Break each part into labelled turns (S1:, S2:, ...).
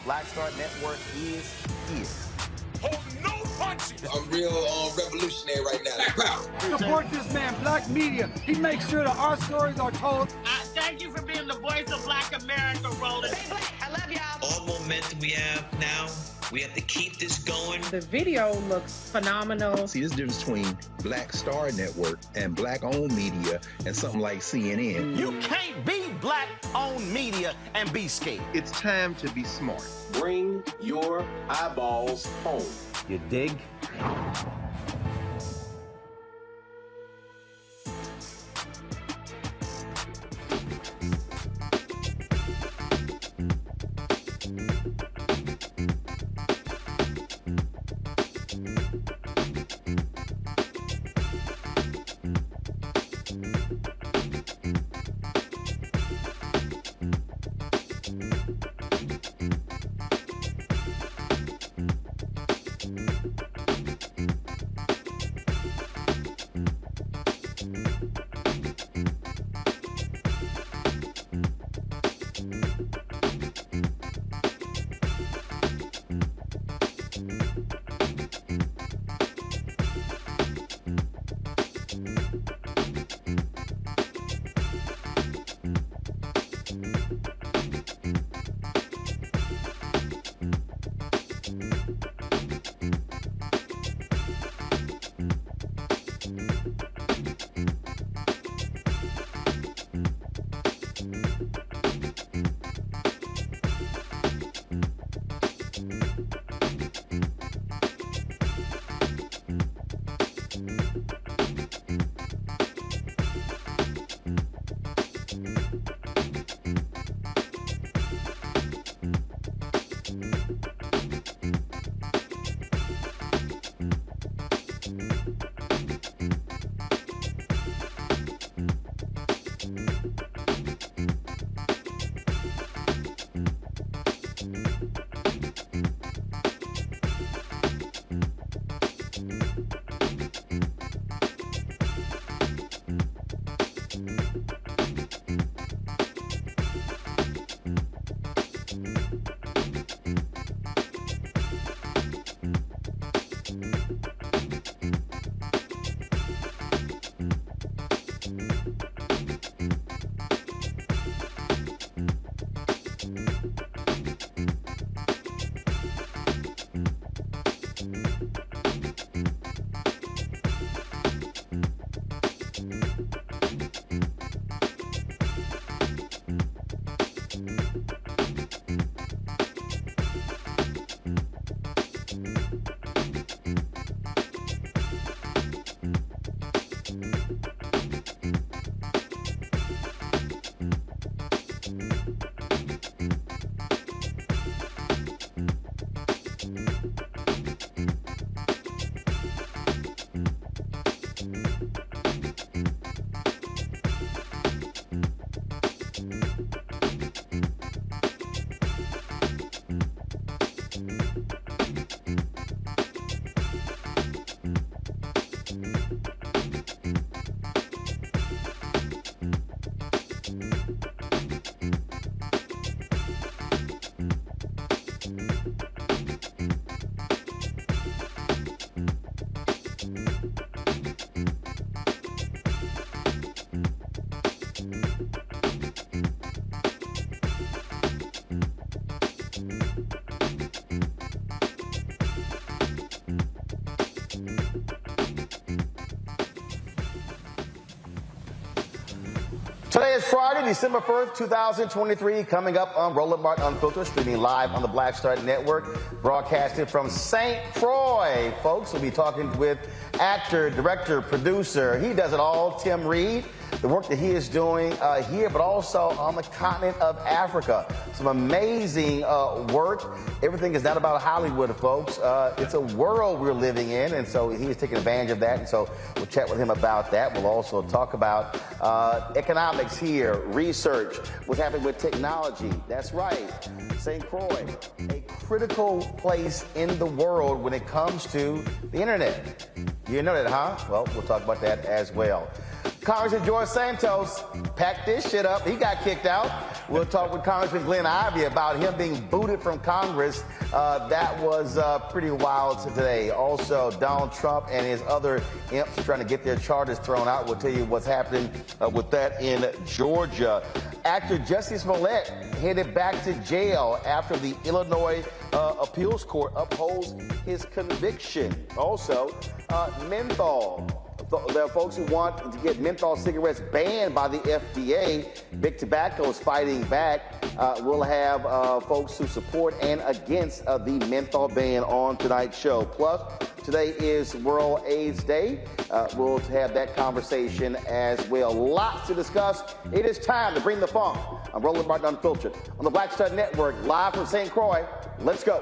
S1: Black Star Network is here.
S2: Hold no punches.
S3: I'm real revolutionary right now. Black power.
S4: Support this man, Black media. He makes sure that our stories are told.
S5: Thank you for being the voice of Black America, Roland.
S6: Stay black. I love y'all.
S7: All momentum we have now, we have to keep this going.
S8: The video looks phenomenal.
S9: See, there's a difference between Black Star Network and Black-owned media and something like CNN.
S1: You can't be Black-owned media and be scared.
S10: It's time to be smart.
S11: Bring your eyeballs home.
S1: You dig? Today is Friday, December 1st, 2023, coming up on Roland Martin Unfiltered, streaming live on the Black Star Network, broadcasting from St. Croix. Folks, we'll be talking with actor, director, producer, he does it all, Tim Reed. The work that he is doing here, but also on the continent of Africa. Some amazing work. Everything is not about Hollywood, folks. It's a world we're living in, and so he is taking advantage of that, and so we'll chat with him about that. We'll also talk about economics here, research, what's happening with technology. That's right, St. Croix, a critical place in the world when it comes to the internet. You know that, huh? Well, we'll talk about that as well. Congressman George Santos packed this shit up. He got kicked out. We'll talk with Congressman Glenn Ivey about him being booted from Congress. That was pretty wild today. Also, Donald Trump and his other imps trying to get their charges thrown out. We'll tell you what's happening with that in Georgia. Actor Jussie Smollett headed back to jail after the Illinois appeals court upholds his conviction. Also, menthol. There are folks who want to get menthol cigarettes banned by the FDA. Big Tobacco is fighting back. We'll have folks who support and against the menthol ban on tonight's show. Plus, today is World AIDS Day. We'll have that conversation as well. Lots to discuss. It is time to bring the funk. I'm Roland Martin Unfiltered on the Black Star Network, live from St. Croix. Let's go.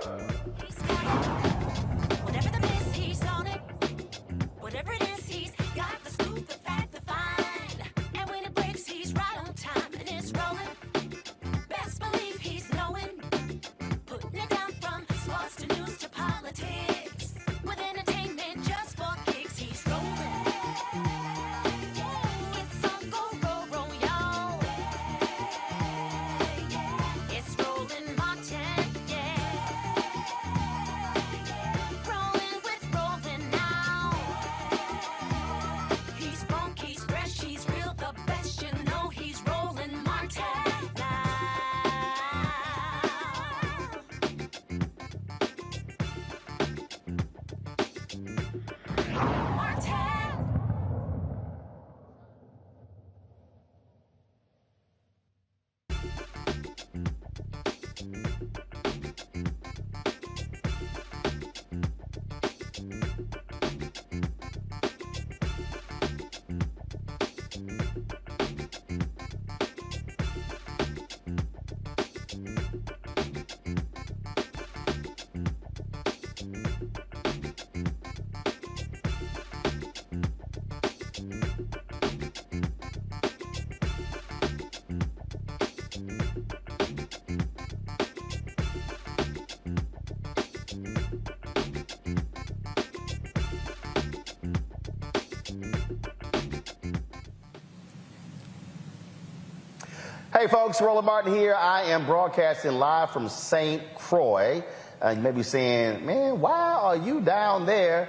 S1: Hey folks, Roland Martin here. I am broadcasting live from St. Croix. You may be saying, man, why are you down there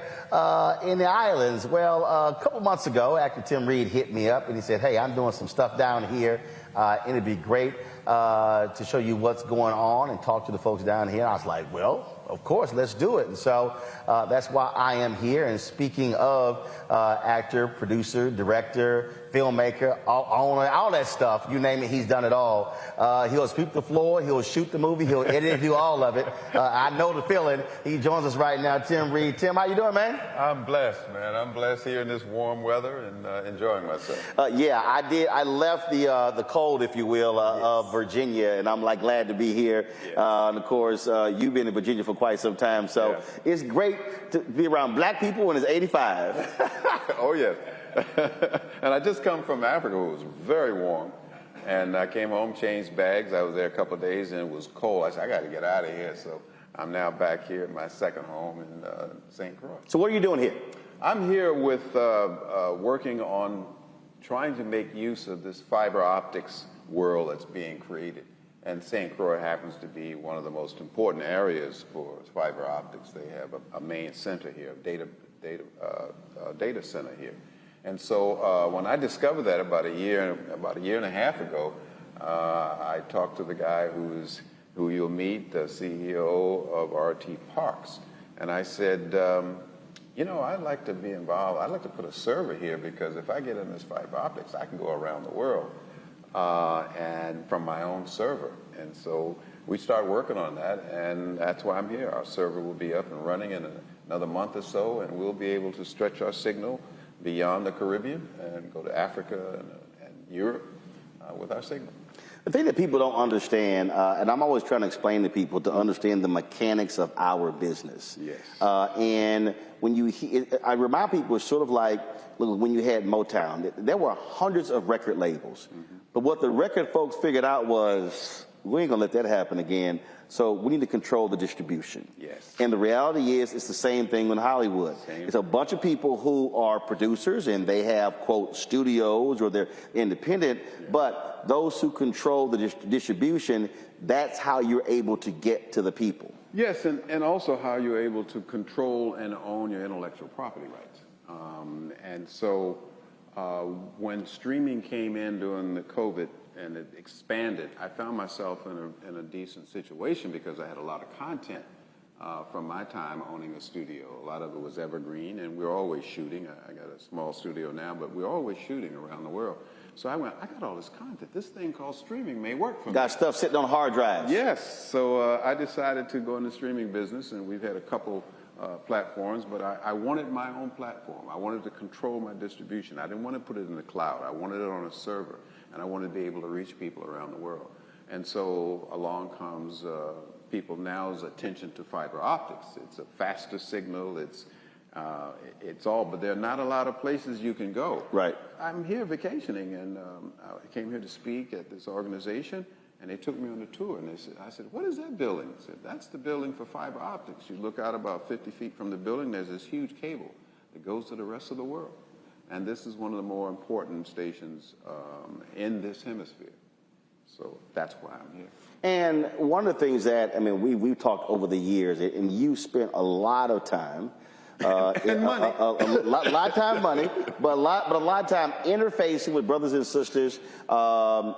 S1: in the islands? Well, a couple months ago, actor Tim Reed hit me up and he said, hey, I'm doing some stuff down here. And it'd be great to show you what's going on and talk to the folks down here. And I was like, well, of course, let's do it. And so that's why I am here. And speaking of actor, producer, director, filmmaker, owner, all that stuff, you name it, he's done it all. He'll sweep the floor, he'll shoot the movie, he'll edit, do all of it. I know the feeling. He joins us right now, Tim Reed. Tim, how you doing, man?
S6: I'm blessed, man. I'm blessed here in this warm weather and enjoying myself.
S1: Yeah, I did. I left the cold, if you will, of Virginia, and I'm like glad to be here. Yes. And of course, you've been in Virginia for quite some time, so it's great to be around black people when it's 85.
S6: Oh, yes. And I just come from Africa. It was very warm. And I came home, changed bags. I was there a couple of days, and it was cold. I said, I got to get out of here. So I'm now back here at my second home in St. Croix.
S1: So what are you doing here?
S6: I'm here with working on trying to make use of this fiber optics world that's being created. And St. Croix happens to be one of the most important areas for fiber optics. They have a main center here, data center here. And so when I discovered that about a year and a half ago, I talked to the guy who you'll meet, the CEO of RT Parks. And I said, you know, I'd like to be involved. I'd like to put a server here because if I get in this fiber optics, I can go around the world and from my own server. And so we started working on that, and that's why I'm here. Our server will be up and running in another month or so, and we'll be able to stretch our signal beyond the Caribbean and go to Africa and Europe with our signal.
S1: The thing that people don't understand, and I'm always trying to explain to people to understand the mechanics of our business.
S6: Yes.
S1: And when I remind people, it's sort of like, look, when you had Motown, there were hundreds of record labels. Mm-hmm. But what the record folks figured out was We ain't gonna let that happen again. So we need to control the distribution.
S6: Yes.
S1: And the reality is, it's the same thing in Hollywood. It's a bunch of people who are producers and they have, quote, studios or they're independent, but those who control the distribution, that's how you're able to get to the people.
S6: Yes, and also how you're able to control and own your intellectual property rights. And so when streaming came in during the COVID and it expanded, I found myself in a decent situation because I had a lot of content from my time owning a studio. A lot of it was evergreen, and we're always shooting. I got a small studio now, but we're always shooting around the world. So I went, I got all this content. This thing called streaming may work for me.
S1: Got stuff sitting on hard drives.
S6: Yes. So I decided to go in the streaming business, and we've had a couple platforms, but I wanted my own platform. I wanted to control my distribution. I didn't want to put it in the cloud. I wanted it on a server, and I wanted to be able to reach people around the world. And so along comes people now's attention to fiber optics. It's a faster signal. It's all, but there are not a lot of places you can go.
S1: Right.
S6: I'm here vacationing, and I came here to speak at this organization, and they took me on a tour, and I said, what is that building? I said, that's the building for fiber optics. You look out about 50 feet from the building, there's this huge cable that goes to the rest of the world. And this is one of the more important stations in this hemisphere. So that's why I'm here.
S1: And one of the things that, I mean, we've talked over the years, and you spent a lot of time
S6: and money.
S1: A lot of time, money, but a lot of time interfacing with brothers and sisters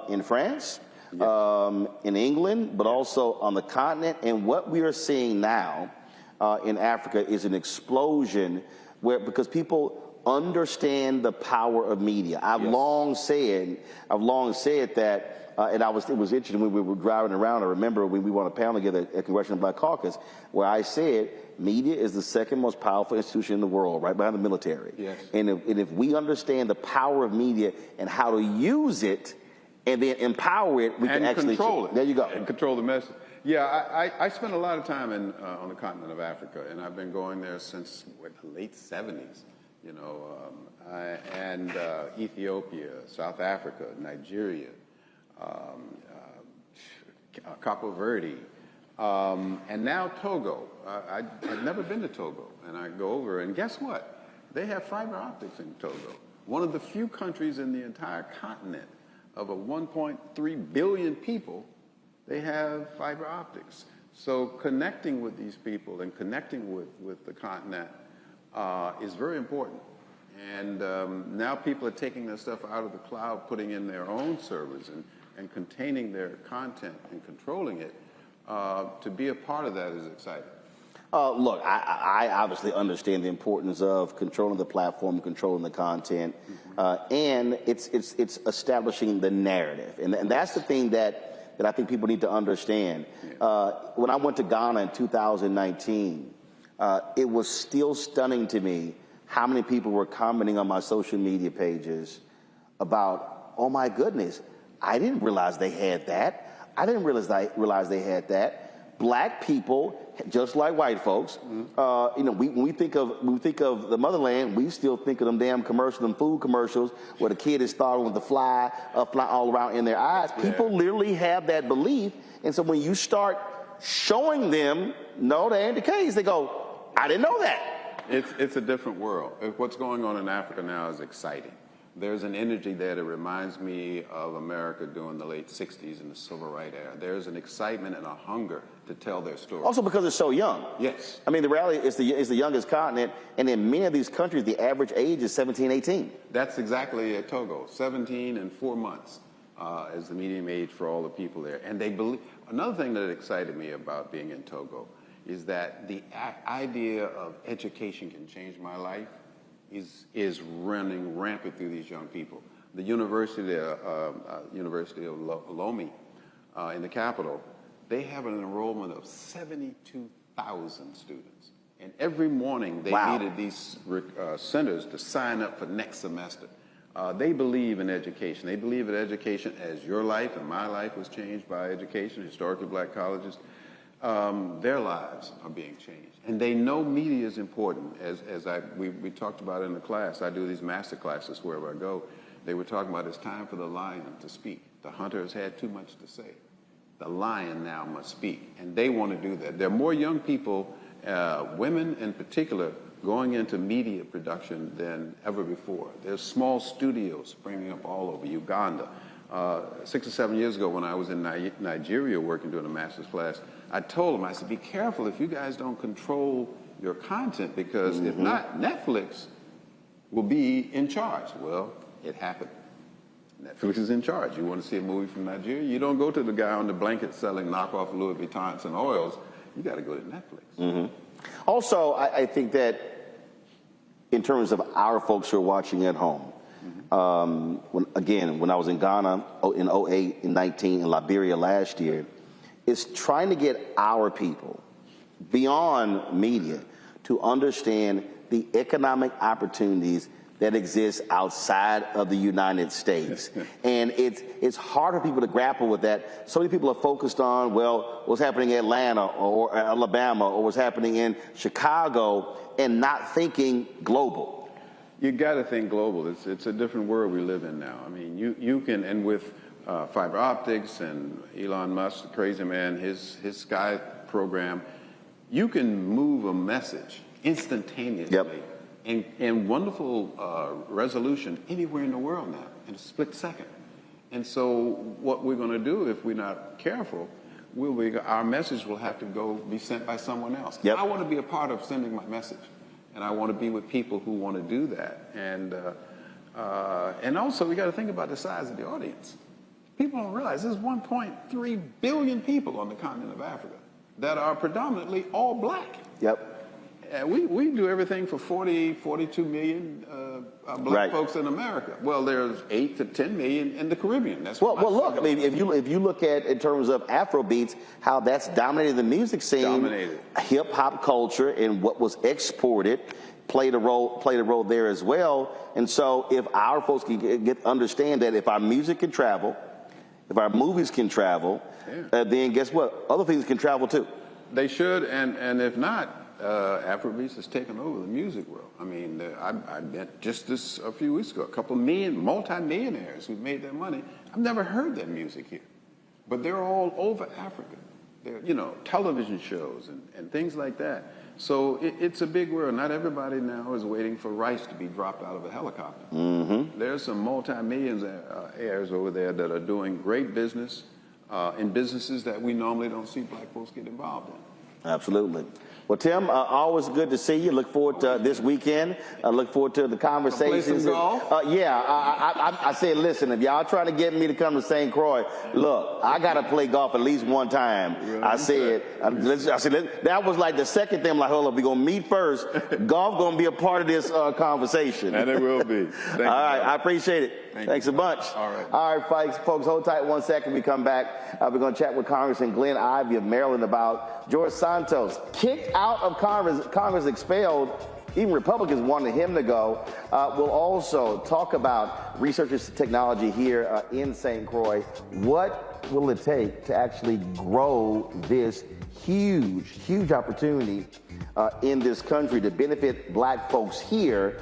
S1: in France, in England, but also on the continent. And what we are seeing now in Africa is an explosion because people understand the power of media. I've long said that. And it was interesting when we were driving around. I remember when we were on a panel together at Congressional Black Caucus, where I said media is the second most powerful institution in the world, right behind the military.
S6: Yes.
S1: And if we understand the power of media and how to use it and then empower it, we can actually
S6: control it.
S1: There you go.
S6: And control the message. Yeah, I spent a lot of time on the continent of Africa, and I've been going there since the late 70s. You know, and Ethiopia, South Africa, Nigeria. Capo Verde, and now Togo. I've never been to Togo, and I go over, and guess what? They have fiber optics in Togo. One of the few countries in the entire continent of a 1.3 billion people, they have fiber optics. So connecting with these people and connecting with the continent is very important. And now people are taking their stuff out of the cloud, putting in their own servers and containing their content and controlling it. To be a part of that is exciting.
S1: Look, I obviously understand the importance of controlling the platform, controlling the content, and it's establishing the narrative. And that's the thing that I think people need to understand. When I went to Ghana in 2019, it was still stunning to me how many people were commenting on my social media pages about, oh my goodness, I didn't realize they had that. I didn't realize they had that. Black people, just like white folks, you know, when we think of the motherland, we still think of them damn commercials, them food commercials, where the kid is starting with the fly all around in their eyes. People literally have that belief, and so when you start showing them, no, that ain't the case, they go, I didn't know that.
S6: It's a different world. What's going on in Africa now is exciting. There's an energy there that reminds me of America during the late 60s and the civil rights era. There's an excitement and a hunger to tell their story.
S1: Also because it's so young.
S6: Yes.
S1: I mean, the reality is the youngest continent, and in many of these countries, the average age is 17, 18.
S6: That's exactly at Togo. 17 and 4 months is the median age for all the people there. And they believe. Another thing that excited me about being in Togo is that the idea of education can change my life is running rampant through these young people. The University of Lomé in the capital, they have an enrollment of 72,000 students. And every morning they needed these centers to sign up for next semester. They believe in education. They believe in education as your life and my life was changed by education, historically black colleges. Their lives are being changed. And they know media is important. As we talked about in the class, I do these master classes wherever I go. They were talking about it's time for the lion to speak. The hunter has had too much to say. the lion now must speak. And they want to do that. There are more young people, women in particular, going into media production than ever before. There's small studios springing up all over Uganda. 6 or 7 years ago when I was in Nigeria working, doing a master's class, I told them, I said, be careful if you guys don't control your content, because if not, Netflix will be in charge. Well, it happened. Netflix is in charge. You want to see a movie from Nigeria? You don't go to the guy on the blanket selling knockoff Louis Vuittons and oils. You got to go to Netflix.
S1: Also, I think that in terms of our folks who are watching at home, when I was in Ghana in 08 and 19, in Liberia last year, is trying to get our people beyond media to understand the economic opportunities that exist outside of the United States. And it's hard for people to grapple with that. So many people are focused on, well, what's happening in Atlanta or Alabama or what's happening in Chicago, and not thinking global.
S6: You got to think global. It's a different world we live in now. I mean, you can, and with fiber optics and Elon Musk, the crazy man, his Sky program, you can move a message instantaneously in wonderful resolution anywhere in the world now in a split second. And so what we're going to do, if we're not careful, our message will have to be sent by someone else. I want to be a part of sending my message, and I want to be with people who want to do that. And also we got to think about the size of the audience. People don't realize there's 1.3 billion people on the continent of Africa that are predominantly all black. We do everything for 42 million black folks in America. Well, there's 8 to 10 million in the Caribbean. That's
S1: well, look. I mean, if you look at in terms of Afrobeats, how that's dominated the music scene, hip hop culture, and what was exported played a role there as well. And so, if our folks can understand that if our music can travel, if our movies can travel, then guess what? Other things can travel too.
S6: They should, and if not, Afrobeats has taken over the music world. I mean, I met just this a few weeks ago, a couple of multi-millionaires who made their money. I've never heard that music here, but they're all over Africa. They're, television shows and things like that. So it's a big world. Not everybody now is waiting for rice to be dropped out of a helicopter. There's some multi-millionaires over there that are doing great business in businesses that we normally don't see black folks get involved in.
S1: Absolutely. Well, Tim, always good to see you. Look forward to this weekend. Look forward to the conversations.
S6: Play some golf?
S1: I said, listen, if y'all trying to get me to come to St. Croix, look, I got to play golf at least one time. Really? I said, that was like the second thing. I'm like, hold up, we're going to meet first. Golf going to be a part of this conversation.
S6: And it will be.
S1: All right, I appreciate it. Thanks a bunch. All right, folks, hold tight 1 second. We come back. We're going to chat with Congressman Glenn Ivey of Maryland about George Santos, kicked out of Congress expelled. Even Republicans wanted him to go. We'll also talk about research and technology here in St. Croix. What will it take to actually grow this huge opportunity in this country to benefit black folks here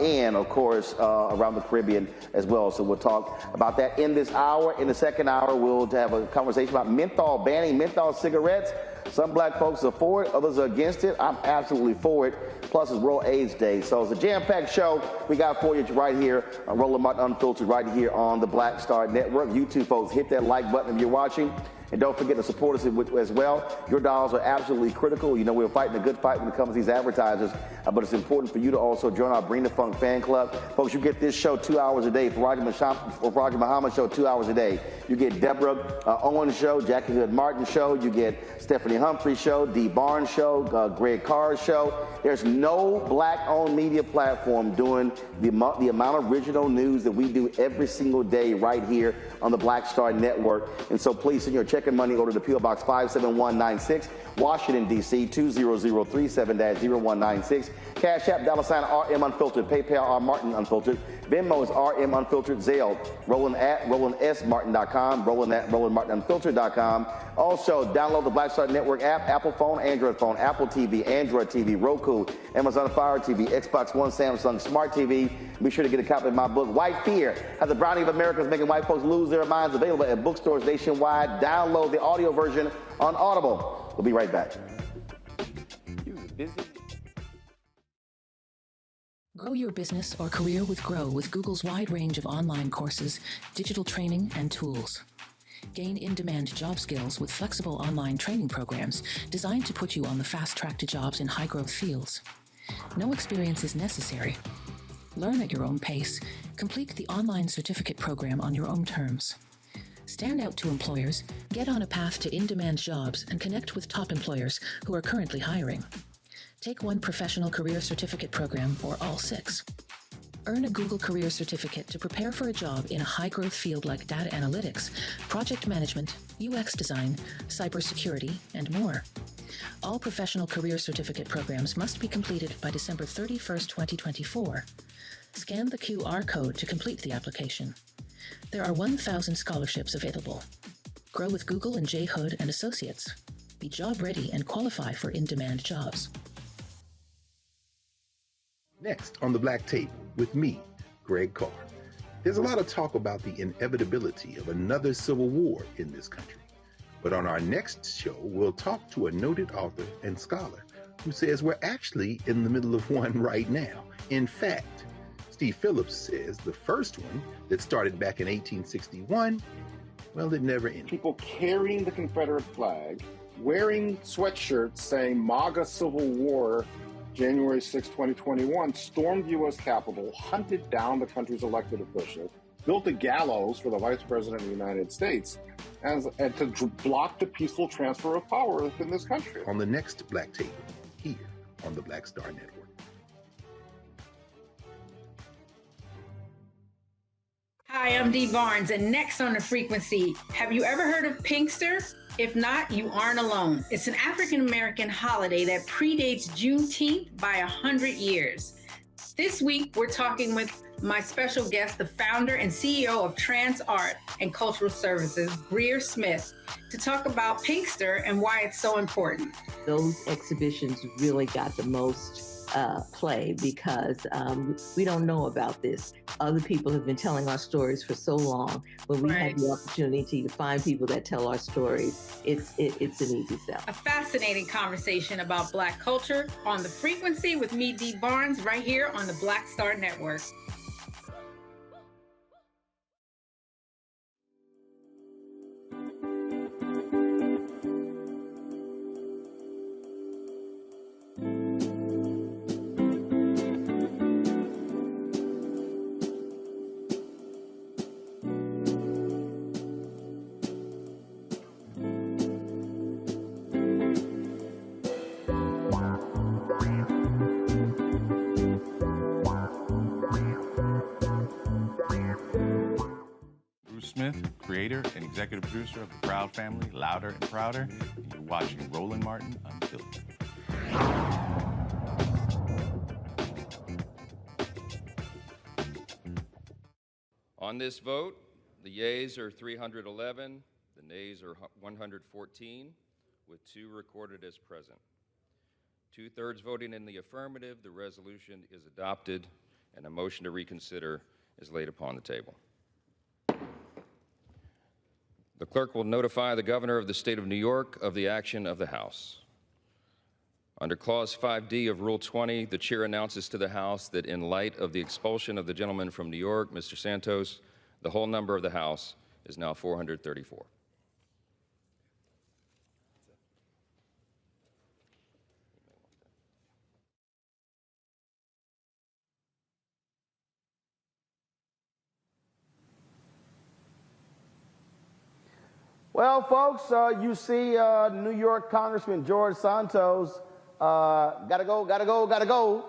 S1: and, of course, around the Caribbean as well. So we'll talk about that in this hour. In the second hour, we'll have a conversation about menthol, banning menthol cigarettes. Some black folks are for it, others are against it. I'm absolutely for it. Plus, it's World AIDS Day. So it's a jam-packed show we got for you right here on Roland Martin Unfiltered, right here on the Black Star Network. You two folks, hit that like button if you're watching. And don't forget to support us as well. Your dollars are absolutely critical. You know, we're fighting a good fight when it comes to these advertisers, but it's important for you to also join our Bring the Funk fan club. Folks, you get this show 2 hours a day. Farajah Muhammad show 2 hours a day. You get Deborah Owens show, Jackie Hood Martin show. You get Stephanie Humphrey show, Dee Barnes show, Greg Carr's show. There's no black-owned media platform doing the amount of original news that we do every single day right here on the Black Star Network. And so please send your check and money order to P.O. Box 57196, Washington, D.C. 20037-0196. Cash App, $RM Unfiltered. PayPal, R Martin Unfiltered. Venmo is RM Unfiltered. Zelle, Roland at RolandSMartin.com. Roland at RolandMartinUnfiltered.com. Also, download the Black Star Network app, Apple phone, Android phone, Apple TV, Android TV, Roku, Amazon Fire TV, Xbox One, Samsung Smart TV. Be sure to get a copy of my book, White Fear, How the Browning of America is Making White Folks Lose Their Minds, available at bookstores nationwide. Download the audio version on Audible. We'll be right back.
S10: Grow your business or career with Grow with Google's wide range of online courses, digital training, and tools. Gain in-demand job skills with flexible online training programs designed to put you on the fast track to jobs in high-growth fields. No experience is necessary. Learn at your own pace. Complete the online certificate program on your own terms. Stand out to employers, get on a path to in-demand jobs, and connect with top employers who are currently hiring. Take one professional career certificate program or all 6. Earn a Google Career Certificate to prepare for a job in a high-growth field like data analytics, project management, UX design, cybersecurity, and more. All professional career certificate programs must be completed by December 31st, 2024. Scan the QR code to complete the application. There are 1,000 scholarships available. Grow with Google and J. Hood and Associates. Be job ready and qualify for in-demand jobs.
S9: Next on the Black Table with me, Greg Carr. There's a lot of talk about the inevitability of another civil war in this country. But on our next show, we'll talk to a noted author and scholar who says we're actually in the middle of one right now. In fact, Steve Phillips says the first one that started back in 1861, well, it never ended.
S11: People carrying the Confederate flag, wearing sweatshirts saying MAGA Civil War, January 6, 2021, stormed the U.S. Capitol, hunted down the country's elected officials, built a gallows for the Vice President of the United States, and to block the peaceful transfer of power within this country.
S9: On the next Black Table, here on the Black Star Network.
S8: Hi, I'm Dee Barnes, and next on The Frequency, have you ever heard of Pinkster? If not, you aren't alone. It's an African-American holiday that predates Juneteenth by 100 years. This week, we're talking with my special guest, the founder and CEO of Trans Art and Cultural Services, Greer Smith, to talk about Pinkster and why it's so important.
S12: Those exhibitions really got the most play because we don't know about this. Other people have been telling our stories for so long. When we have the opportunity to find people that tell our stories, it's an easy sell.
S8: A fascinating conversation about Black culture on The Frequency with me, Dee Barnes, right here on the Black Star Network.
S13: Smith, creator and executive producer of The Proud Family, Louder and Prouder, and you're watching Roland Martin Unfiltered.
S14: On this vote, the yeas are 311, the nays are 114, with 2 recorded as present. 2/3 voting in the affirmative, the resolution is adopted, and a motion to reconsider is laid upon the table. The clerk will notify the governor of the state of New York of the action of the House. Under Clause 5D of Rule 20, the chair announces to the House that in light of the expulsion of the gentleman from New York, Mr. Santos, the whole number of the House is now 434.
S1: Well, folks, you see New York Congressman George Santos, gotta go.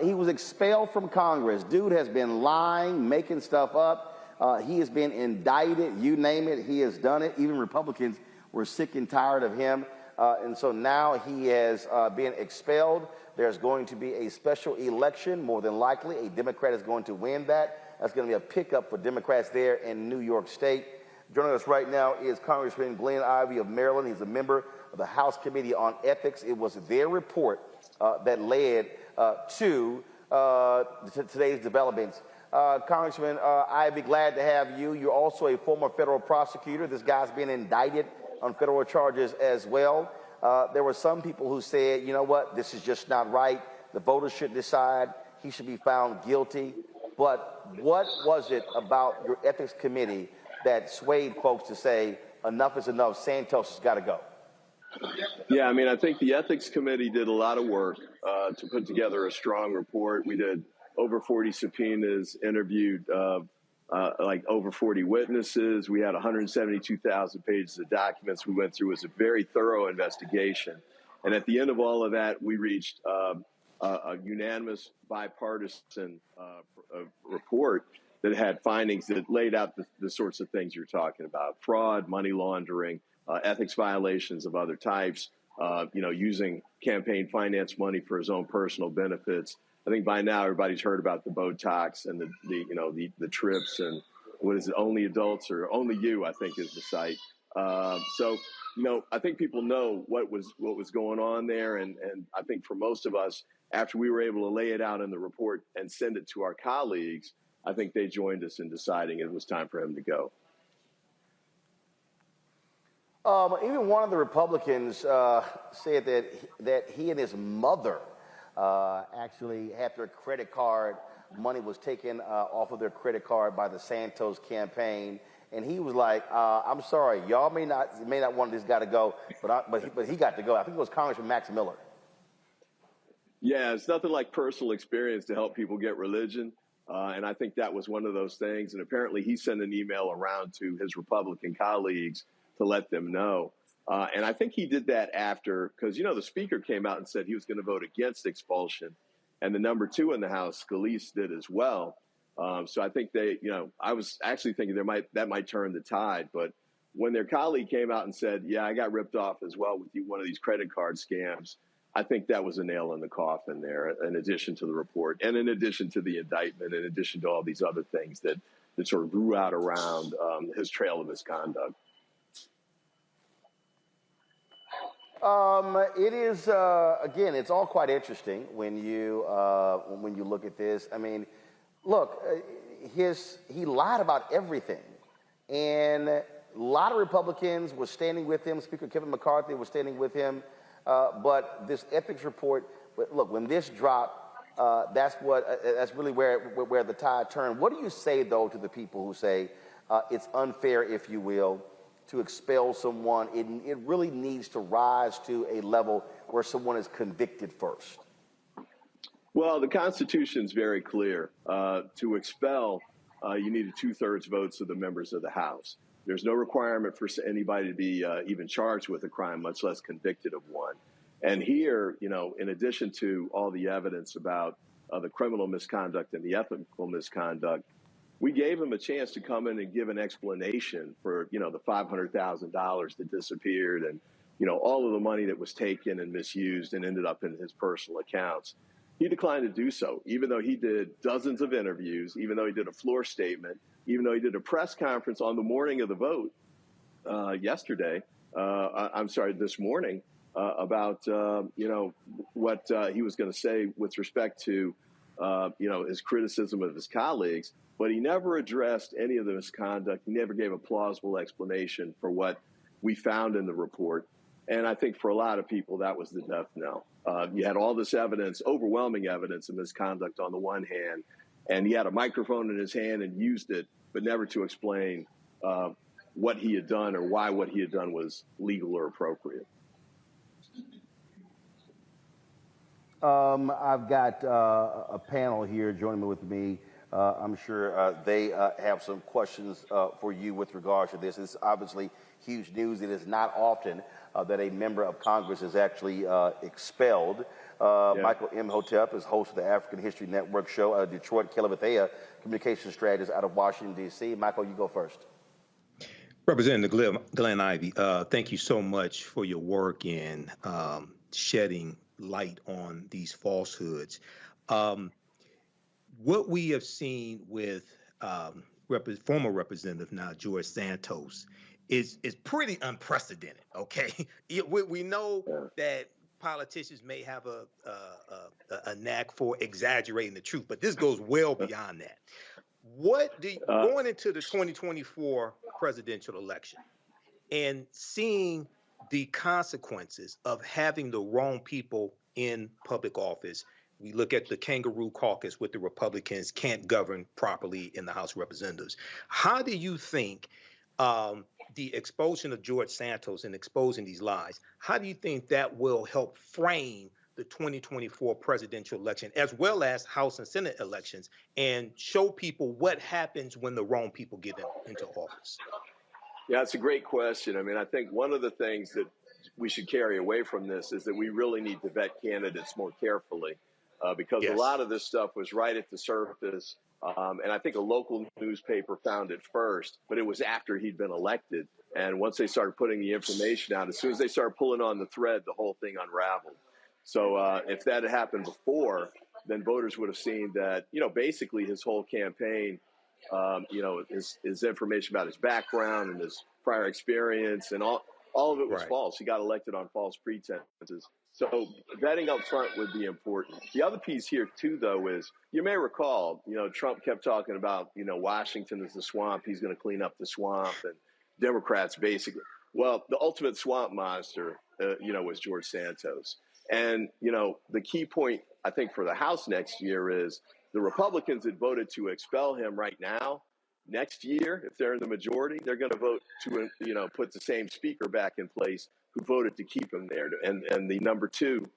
S1: He was expelled from Congress. Dude has been lying, making stuff up. He has been indicted, you name it, he has done it. Even Republicans were sick and tired of him. And so now he has been expelled. There's going to be a special election, more than likely. A Democrat is going to win that. That's going to be a pickup for Democrats there in New York State. Joining us right now is Congressman Glenn Ivey of Maryland. He's a member of the House Committee on Ethics. It was their report that led to today's developments. Congressman Ivey, glad to have you. You're also a former federal prosecutor. This guy's been indicted on federal charges as well. There were some people who said, you know what, this is just not right. The voters should decide. He should be found guilty. But what was it about your ethics committee that swayed folks to say enough is enough, Santos has got to go?
S15: Yeah, I mean, I think the ethics committee did a lot of work to put together a strong report. We did over 40 subpoenas, interviewed like over 40 witnesses. We had 172,000 pages of documents we went through. It was a very thorough investigation. And at the end of all of that, we reached a unanimous bipartisan report that had findings that laid out the sorts of things you're talking about: fraud, money laundering, ethics violations of other types, using campaign finance money for his own personal benefits. I think by now everybody's heard about the Botox and the trips and what is it, Only Adults or Only You, I think is the site. So I think people know what was going on there. And I think for most of us, after we were able to lay it out in the report and send it to our colleagues, I think they joined us in deciding it was time for him to go.
S1: Even one of the Republicans said that he and his mother actually had their credit card, money was taken off of their credit card by the Santos campaign. And he was like, I'm sorry, y'all may not want this guy to go, but he got to go. I think it was Congressman Max Miller.
S15: Yeah, it's nothing like personal experience to help people get religion. And I think that was one of those things. And apparently he sent an email around to his Republican colleagues to let them know. And I think he did that after, because, the speaker came out and said he was going to vote against expulsion. And the number 2 in the House, Scalise, did as well. So I think I was actually thinking that might turn the tide. But when their colleague came out and said, yeah, I got ripped off as well with one of these credit card scams, I think that was a nail in the coffin there, in addition to the report and in addition to the indictment, in addition to all these other things that sort of grew out around his trail of misconduct.
S1: It is, again, it's all quite interesting when you look at this. I mean, look, he lied about everything. And a lot of Republicans were standing with him. Speaker Kevin McCarthy was standing with him. But this ethics report, look, when this dropped, that's really where the tide turned. What do you say, though, to the people who say it's unfair, if you will, to expel someone? It really needs to rise to a level where someone is convicted first.
S15: Well, the Constitution's very clear. To expel, you need a 2/3 votes of the members of the House. There's no requirement for anybody to be even charged with a crime, much less convicted of one. And here, in addition to all the evidence about the criminal misconduct and the ethical misconduct, we gave him a chance to come in and give an explanation for, the $500,000 that disappeared and, all of the money that was taken and misused and ended up in his personal accounts. He declined to do so, even though he did dozens of interviews, even though he did a floor statement, even though he did a press conference on the morning of the vote this morning about, what he was going to say with respect to, his criticism of his colleagues. But he never addressed any of the misconduct. He never gave a plausible explanation for what we found in the report. And I think for a lot of people, that was the death knell. You had all this evidence, overwhelming evidence of misconduct on the one hand, and he had a microphone in his hand and used it, but never to explain what he had done or why what he had done was legal or appropriate.
S1: I've got a panel here joining me with me. I'm sure they have some questions for you with regards to this. It's obviously huge news. It is not often that a member of Congress is actually expelled. Michael Imhotep is host of the African History Network show out of Detroit, Kelly Bethea, communication strategist out of Washington, D.C. Michael, you go first.
S16: Representative Glenn Ivey, thank you so much for your work in shedding light on these falsehoods. What we have seen with former representative now, George Santos, is pretty unprecedented. Okay, we know that politicians may have a knack for exaggerating the truth, but this goes well beyond that. What do going into the 2024 presidential election and seeing the consequences of having the wrong people in public office? We look at the kangaroo caucus with the Republicans can't govern properly in the House of Representatives. How do you think the expulsion of George Santos and exposing these lies, how do you think that will help frame the 2024 presidential election, as well as House and Senate elections, and show people what happens when the wrong people get into office?
S15: Yeah, it's a great question. I mean, I think one of the things that we should carry away from this is that we really need to vet candidates more carefully. Because a lot of this stuff was right at the surface. And I think a local newspaper found it first, but it was after he'd been elected. And once they started putting the information out, as soon as they started pulling on the thread, the whole thing unraveled. So if that had happened before, then voters would have seen that, basically his whole campaign, his information about his background and his prior experience and all of it was false. He got elected on false pretenses. So vetting up front would be important. The other piece here, too, though, is you may recall, Trump kept talking about, Washington is the swamp. He's going to clean up the swamp, and Democrats basically. Well, the ultimate swamp monster, was George Santos. And, the key point, I think, for the House next year is the Republicans that voted to expel him right now. Next year, if they're in the majority, they're going to vote to, put the same speaker back in place who voted to keep him there, and the number two,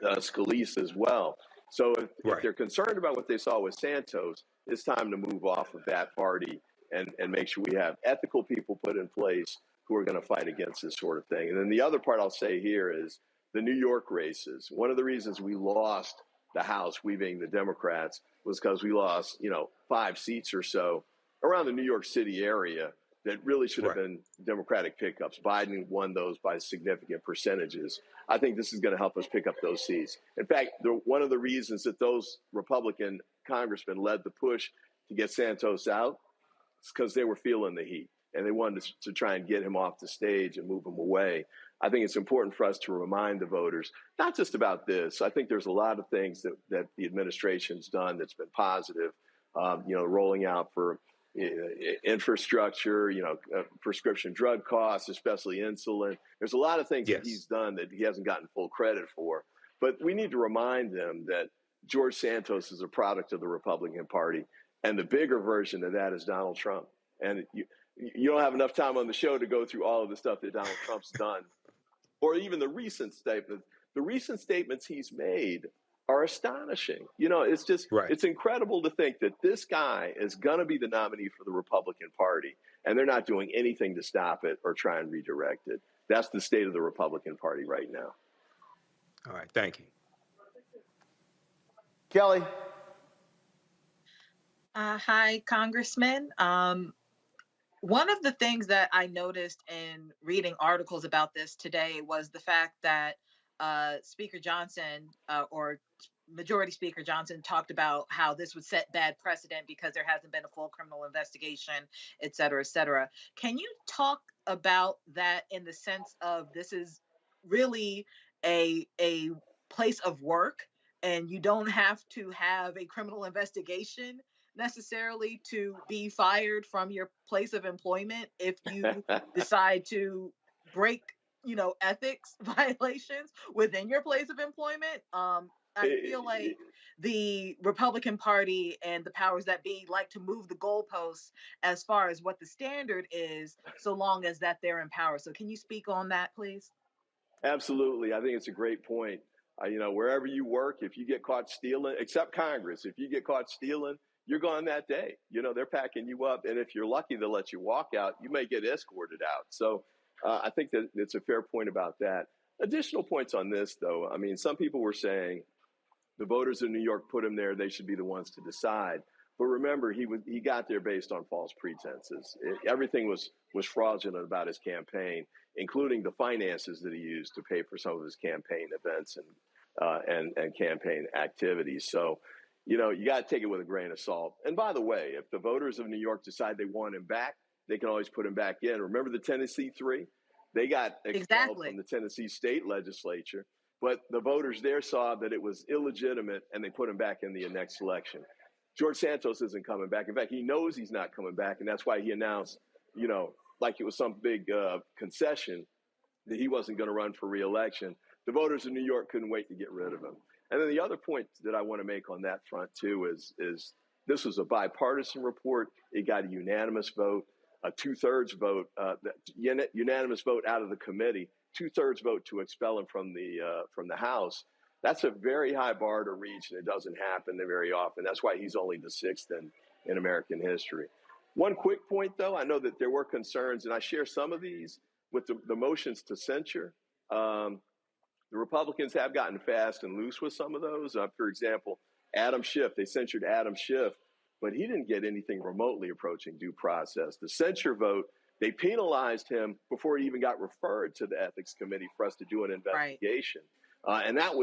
S15: Scalise as well. So if they're concerned about what they saw with Santos, it's time to move off of that party and make sure we have ethical people put in place who are going to fight against this sort of thing. And then the other part I'll say here is the New York races. One of the reasons we lost the House, we being the Democrats, was because we lost, 5 seats or so around the New York City area that really should have been Democratic pickups. Biden won those by significant percentages. I think this is going to help us pick up those seats. In fact, one of the reasons that those Republican congressmen led the push to get Santos out is because they were feeling the heat and they wanted to try and get him off the stage and move him away. I think it's important for us to remind the voters, not just about this. I think there's a lot of things that the administration's done that's been positive, rolling out for infrastructure, prescription drug costs, especially insulin. There's a lot of things that he's done that he hasn't gotten full credit for. But we need to remind them that George Santos is a product of the Republican Party. And the bigger version of that is Donald Trump. And you don't have enough time on the show to go through all of the stuff that Donald Trump's done, or even the recent statements. The recent statements he's made are astonishing. It's just, it's incredible to think that this guy is going to be the nominee for the Republican Party, and they're not doing anything to stop it or try and redirect it. That's the state of the Republican Party right now.
S16: All right. Thank you.
S1: Kelly.
S17: Hi, Congressman. One of the things that I noticed in reading articles about this today was the fact that Speaker Johnson or Majority Speaker Johnson talked about how this would set bad precedent because there hasn't been a full criminal investigation, et cetera, et cetera. Can you talk about that in the sense of this is really a place of work and you don't have to have a criminal investigation necessarily to be fired from your place of employment if you decide to break ethics violations within your place of employment? I feel like the Republican Party and the powers that be like to move the goalposts as far as what the standard is, so long as that they're in power. So can you speak on that, please?
S15: Absolutely. I think it's a great point. Wherever you work, if you get caught stealing, except Congress, if you get caught stealing, you're gone that day. They're packing you up. And if you're lucky to let you walk out, you may get escorted out. So I think that it's a fair point about that. Additional points on this, though. I mean, some people were saying the voters of New York put him there. They should be the ones to decide. But remember, he got there based on false pretenses. Everything was fraudulent about his campaign, including the finances that he used to pay for some of his campaign events and campaign activities. So, you know, you got to take it with a grain of salt. And by the way, if the voters of New York decide they want him back, they can always put him back in. Remember the Tennessee three? They got expelled from the Tennessee state legislature, but the voters there saw that it was illegitimate and they put him back in the next election. George Santos isn't coming back. In fact, he knows he's not coming back, and that's why he announced, you know, like it was some big concession that he wasn't going to run for re-election. The voters of New York couldn't wait to get rid of him. And then the other point that I want to make on that front, too, is this was a bipartisan report. It got a unanimous vote, a 2/3 vote, unanimous vote out of the committee, 2/3 vote to expel him from the House. That's a very high bar to reach, and it doesn't happen very often. That's why he's only the 6th in American history. One quick point, though, I know that there were concerns, and I share some of these with the motions to censure. The Republicans have gotten fast and loose with some of those. For example, Adam Schiff, they censured Adam Schiff, but he didn't get anything remotely approaching due process. The censure vote, they penalized him before he even got referred to the Ethics Committee for us to do an investigation. And it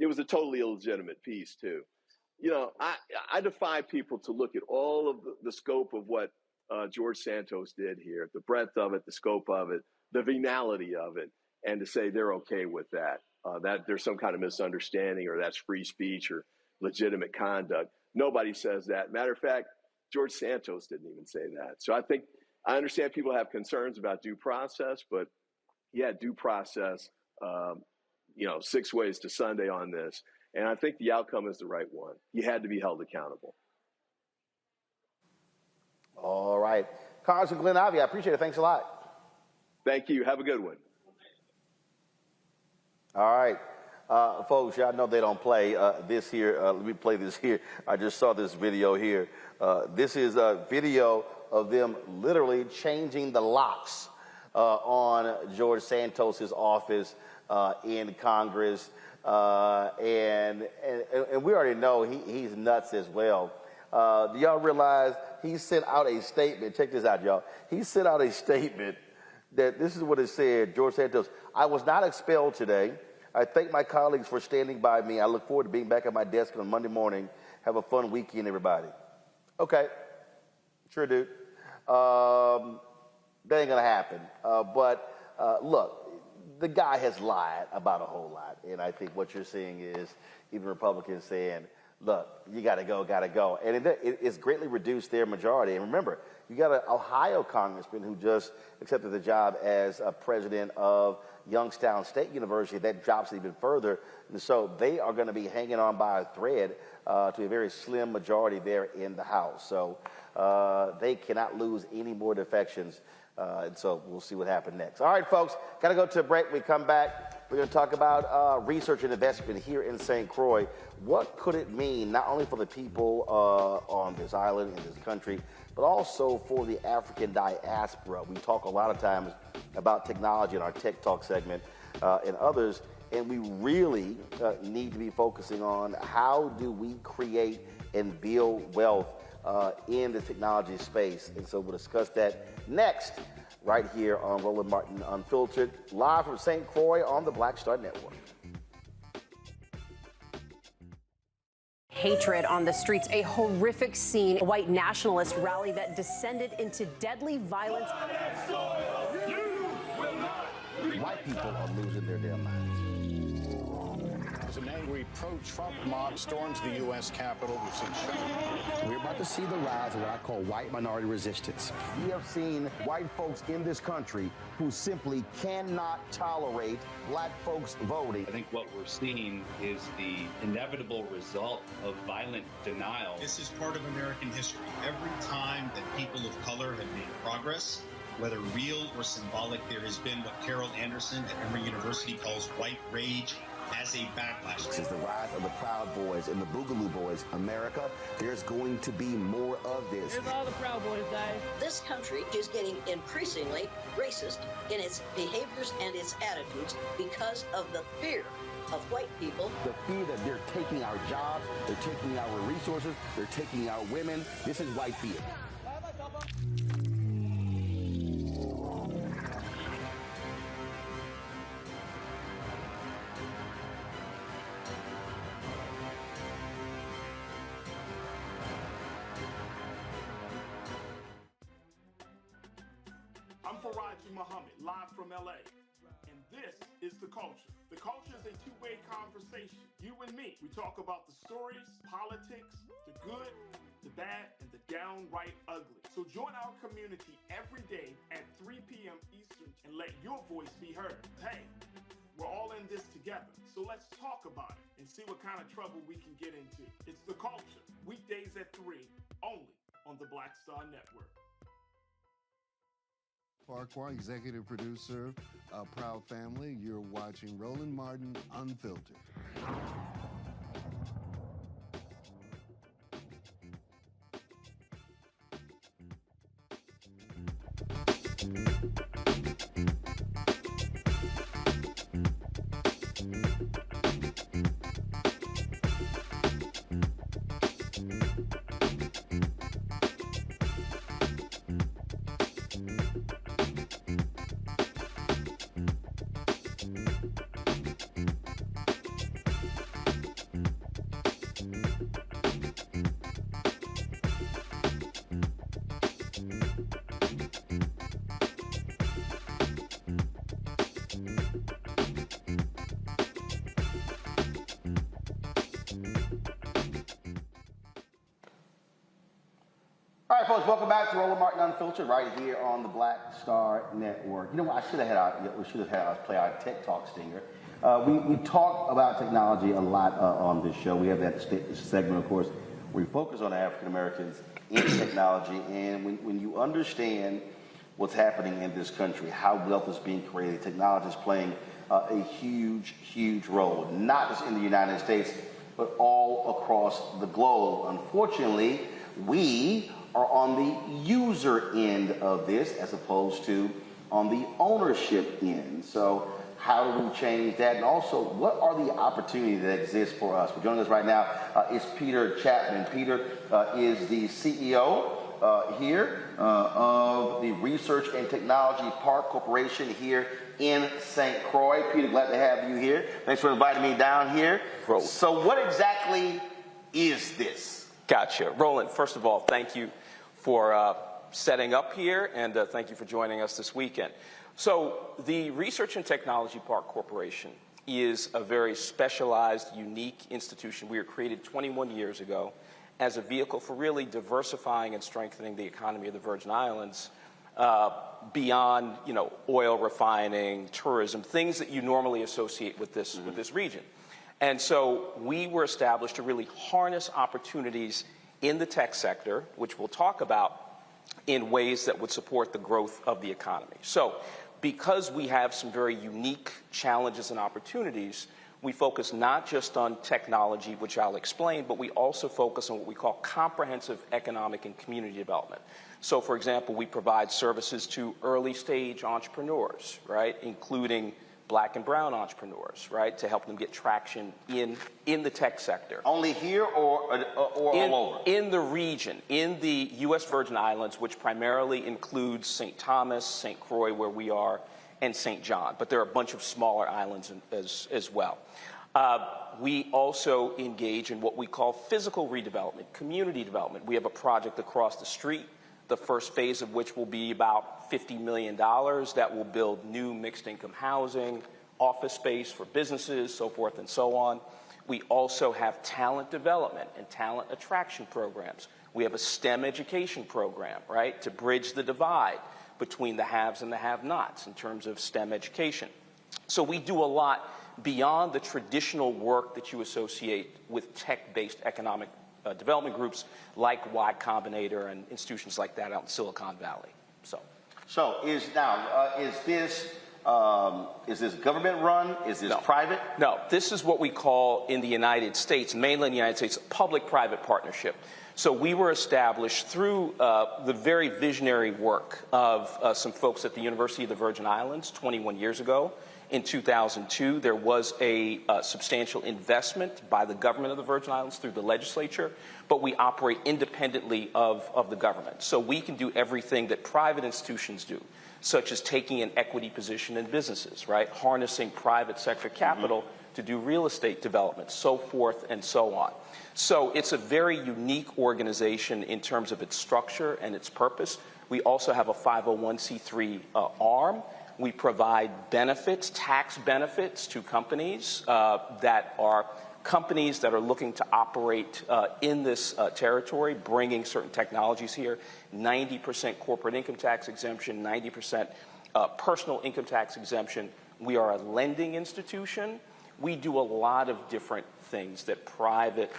S15: was a totally illegitimate piece, too. You know, I defy people to look at all of the scope of what George Santos did here, the breadth of it, the scope of it, the venality of it, and to say they're okay with that, that there's some kind of misunderstanding or that's free speech or legitimate conduct. Nobody says that. Matter of fact, George Santos didn't even say that. So I understand people have concerns about due process, but yeah, due process, 6 ways to Sunday on this. And I think the outcome is the right one. You had to be held accountable.
S1: All right. Congressman Glenn Ivey, I appreciate it. Thanks a lot.
S15: Thank you. Have a good one.
S1: All right. Folks, y'all know they don't play this here. Let me play this here. I just saw this video here. This is a video of them literally changing the locks on George Santos's office in Congress. And we already know he's nuts as well. Do y'all realize he sent out a statement? Check this out, y'all. He sent out a statement that this is what it said. George Santos, I was not expelled today. I thank my colleagues for standing by me. I look forward to being back at my desk on Monday morning. Have a fun weekend, everybody. Okay. Sure, dude. That ain't going to happen. But look, the guy has lied about a whole lot. And I think what you're seeing is even Republicans saying, look, you got to go. And it's greatly reduced their majority. And remember, you got an Ohio congressman who just accepted the job as a president of Youngstown State University. That drops it even further. And so they are going to be hanging on by a thread to a very slim majority there in the House. So they cannot lose any more defections. And so we'll see what happens next. All right, folks, got to go to a break. We come back. We're going to talk about research and investment here in St. Croix. What could it mean not only for the people on this island, in this country, but also for the African diaspora? We talk a lot of times about technology in our Tech Talk segment and others, and we really need to be focusing on how do we create and build wealth in the technology space. And so we'll discuss that next, right here on Roland Martin Unfiltered, live from St. Croix on the Black Star Network.
S18: Hatred on the streets, a horrific scene, a white nationalist rally that descended into deadly violence.
S1: White people are losing their damn minds.
S19: As an angry pro-Trump mob storms the U.S. Capitol,
S20: we're about to see the rise of what I call white minority resistance.
S21: We have seen white folks in this country who simply cannot tolerate black folks voting.
S22: I think what we're seeing is the inevitable result of violent denial.
S23: This is part of American history. Every time that people of color have made progress, whether real or symbolic, there has been what Carol Anderson at Emory University calls white rage as a backlash.
S21: This is the rise of the Proud Boys and the Boogaloo Boys. America, there's going to be more of this.
S24: Here's all the Proud Boys, guys.
S25: This country is getting increasingly racist in its behaviors and its attitudes because of the fear of white people.
S21: The fear that they're taking our jobs, they're taking our resources, they're taking our women. This is white fear.
S2: Faraji Muhammad, live from LA. And this is The Culture. The Culture is a two-way conversation. You and me. We talk about the stories, politics, the good, the bad, and the downright ugly. So join our community every day at 3 p.m. Eastern and let your voice be heard. Hey, we're all in this together. So let's talk about it and see what kind of trouble we can get into. It's The Culture, weekdays at 3, only on the Black Star Network.
S3: Farquhar, executive producer, Proud Family. You're watching Roland Martin Unfiltered.
S1: All right, folks, welcome back to Roland Martin Unfiltered right here on the Black Star Network. You know what? We should have had us play our Tech Talk stinger. We talk about technology a lot on this show. We have that segment, of course, where we focus on African Americans in technology. And when you understand what's happening in this country, how wealth is being created, technology is playing a huge, huge role, not just in the United States, but all across the globe. Unfortunately, we are on the user end of this as opposed to on the ownership end. So how do we change that? And also, what are the opportunities that exist for us? Well, joining us right now is Peter Chapman. Peter is the CEO here of the Research and Technology Park Corporation here in St. Croix. Peter, glad to have you here. Thanks for inviting me down here. So what exactly is this?
S4: Gotcha. Roland, first of all, thank you for setting up here, and thank you for joining us this weekend. So the Research and Technology Park Corporation is a very specialized, unique institution. We were created 21 years ago as a vehicle for really diversifying and strengthening the economy of the Virgin Islands beyond, oil refining, tourism, things that you normally associate with this region. And so we were established to really harness opportunities in the tech sector, which we'll talk about, in ways that would support the growth of the economy. So because we have some very unique challenges and opportunities, we focus not just on technology, which I'll explain, but we also focus on what we call comprehensive economic and community development. So, for example, we provide services to early-stage entrepreneurs, right, including Black and brown entrepreneurs, right, to help them get traction in the tech sector.
S1: Only here or all over?
S4: In the region, in the U.S. Virgin Islands, which primarily includes St. Thomas, St. Croix, where we are, and St. John. But there are a bunch of smaller islands as well. We also engage in what we call physical redevelopment, community development. We have a project across the street, the first phase of which will be about $50 million that will build new mixed-income housing, office space for businesses, so forth and so on. We also have talent development and talent attraction programs. We have a STEM education program, right, to bridge the divide between the haves and the have-nots in terms of STEM education. So we do a lot beyond the traditional work that you associate with tech-based economic development groups like Y Combinator and institutions like that out in Silicon Valley.
S1: So is this government run? Is this private?
S4: No, this is what we call in the United States, mainland United States, public-private partnership. So we were established through the very visionary work of some folks at the University of the Virgin Islands 21 years ago. In 2002, there was a substantial investment by the government of the Virgin Islands through the legislature, but we operate independently of the government. So we can do everything that private institutions do, such as taking an equity position in businesses, right? Harnessing private sector capital to do real estate development, so forth and so on. So it's a very unique organization in terms of its structure and its purpose. We also have a 501c3 arm. We provide benefits, tax benefits to companies that are companies that are looking to operate in this territory, bringing certain technologies here. 90% corporate income tax exemption, 90% personal income tax exemption. We are a lending institution. We do a lot of different things that private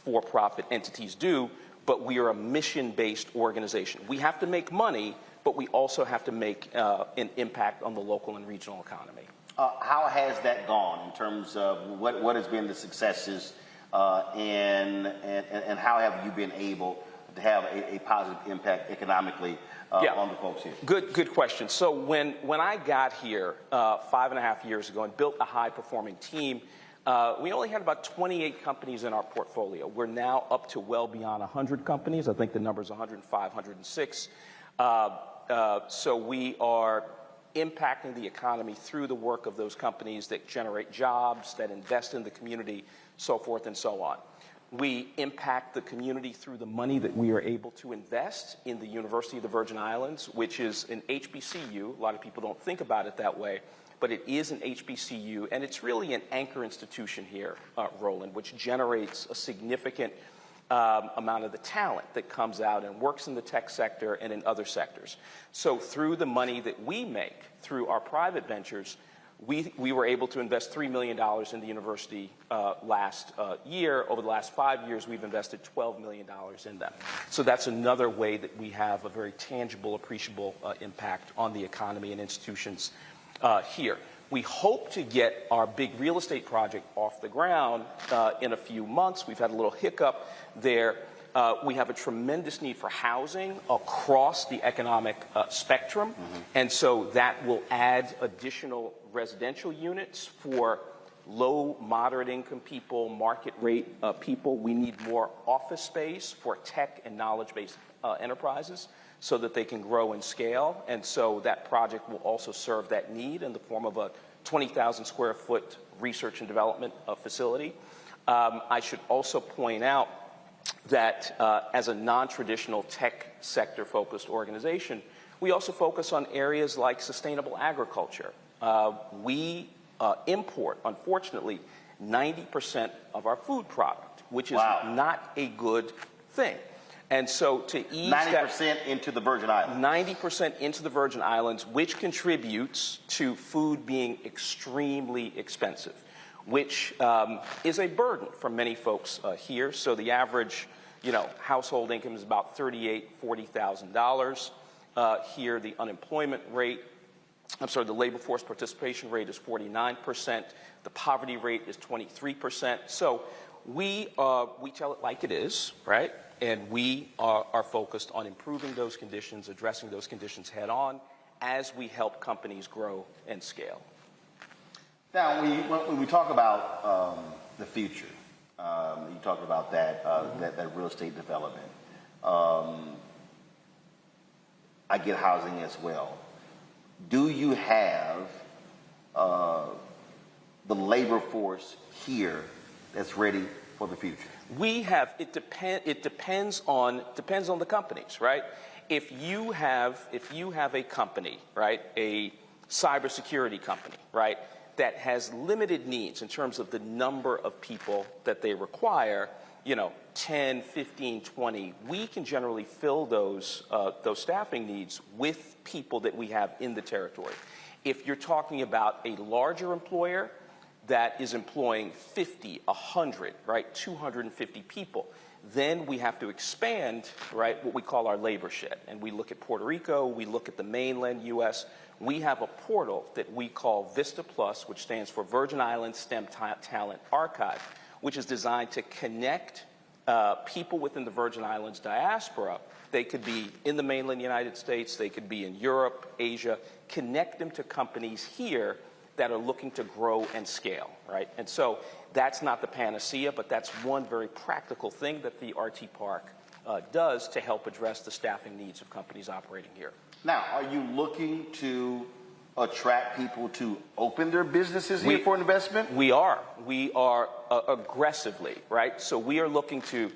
S4: for-profit entities do, but we are a mission-based organization. We have to make money, but we also have to make an impact on the local and regional economy.
S1: How has that gone in terms of what has been the successes and how have you been able to have a positive impact economically on the folks here?
S4: Good question. So when I got here 5.5 years ago and built a high-performing team, we only had about 28 companies in our portfolio. We're now up to well beyond 100 companies. I think the number is 105, 106. So we are impacting the economy through the work of those companies that generate jobs, that invest in the community, so forth and so on. We impact the community through the money that we are able to invest in the University of the Virgin Islands, which is an HBCU. A lot of people don't think about it that way, but it is an HBCU, and it's really an anchor institution here, Roland, which generates a significant amount of the talent that comes out and works in the tech sector and in other sectors. So through the money that we make through our private ventures, we were able to invest $3 million in the university last year. Over the last 5 years, we've invested $12 million in them. So that's another way that we have a very tangible, appreciable impact on the economy and institutions here. We hope to get our big real estate project off the ground in a few months. We've had a little hiccup there. We have a tremendous need for housing across the economic spectrum, and so that will add additional residential units for low, moderate income people, market rate people. We need more office space for tech and knowledge-based enterprises so that they can grow and scale, and so that project will also serve that need in the form of a 20,000 square foot research and development facility. I should also point out that as a non-traditional tech sector focused organization, we also focus on areas like sustainable agriculture. We import, unfortunately, 90% of our food product, which is not a good thing. And so to ease
S1: 90% into the Virgin Islands.
S4: 90% into the Virgin Islands, which contributes to food being extremely expensive, which is a burden for many folks here. So the average, household income is about $38,000, $40,000. Here, the unemployment rate, the labor force participation rate is 49%. The poverty rate is 23%. So we tell it like it is, right? And we are focused on improving those conditions, addressing those conditions head on as we help companies grow and scale.
S1: Now, when we talk about the future, you talked about that real estate development. I get housing as well. Do you have the labor force here that's ready for the future?
S4: We have. It depends on the companies, right? If you have a company, right, a cybersecurity company, right, that has limited needs in terms of the number of people that they require, 10, 15, 20, we can generally fill those staffing needs with people that we have in the territory. If you're talking about a larger employer that is employing 50, 100, right, 250 people, then we have to expand, right, what we call our labor shed. And we look at Puerto Rico, we look at the mainland U.S. We have a portal that we call Vista Plus, which stands for Virgin Islands STEM Talent Archive, which is designed to connect people within the Virgin Islands diaspora. They could be in the mainland United States, they could be in Europe, Asia, connect them to companies here that are looking to grow and scale, right? And so that's not the panacea, but that's one very practical thing that the RT Park does to help address the staffing needs of companies operating here.
S1: Now, are you looking to attract people to open their businesses here for investment?
S4: We are. We are aggressively, right? So we are looking to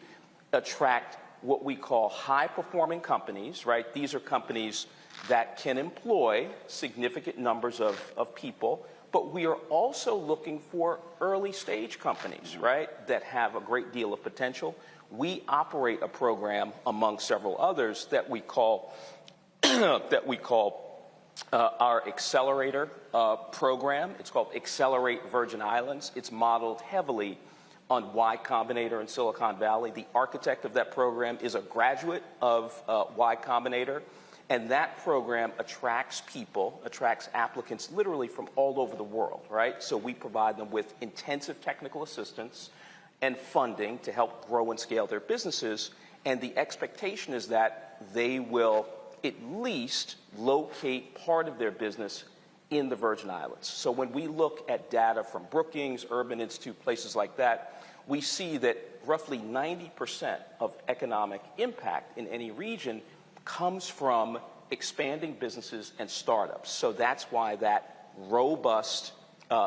S4: attract what we call high-performing companies, right? These are companies that can employ significant numbers of people, but we are also looking for early-stage companies, right, that have a great deal of potential. We operate a program, among several others, that we call our accelerator program. It's called Accelerate Virgin Islands. It's modeled heavily on Y Combinator in Silicon Valley. The architect of that program is a graduate of Y Combinator, and that program attracts applicants literally from all over the world, right? So we provide them with intensive technical assistance and funding to help grow and scale their businesses, and the expectation is that they will at least locate part of their business in the Virgin Islands. So when we look at data from Brookings, Urban Institute, places like that, we see that roughly 90% of economic impact in any region comes from expanding businesses and startups. So that's why that robust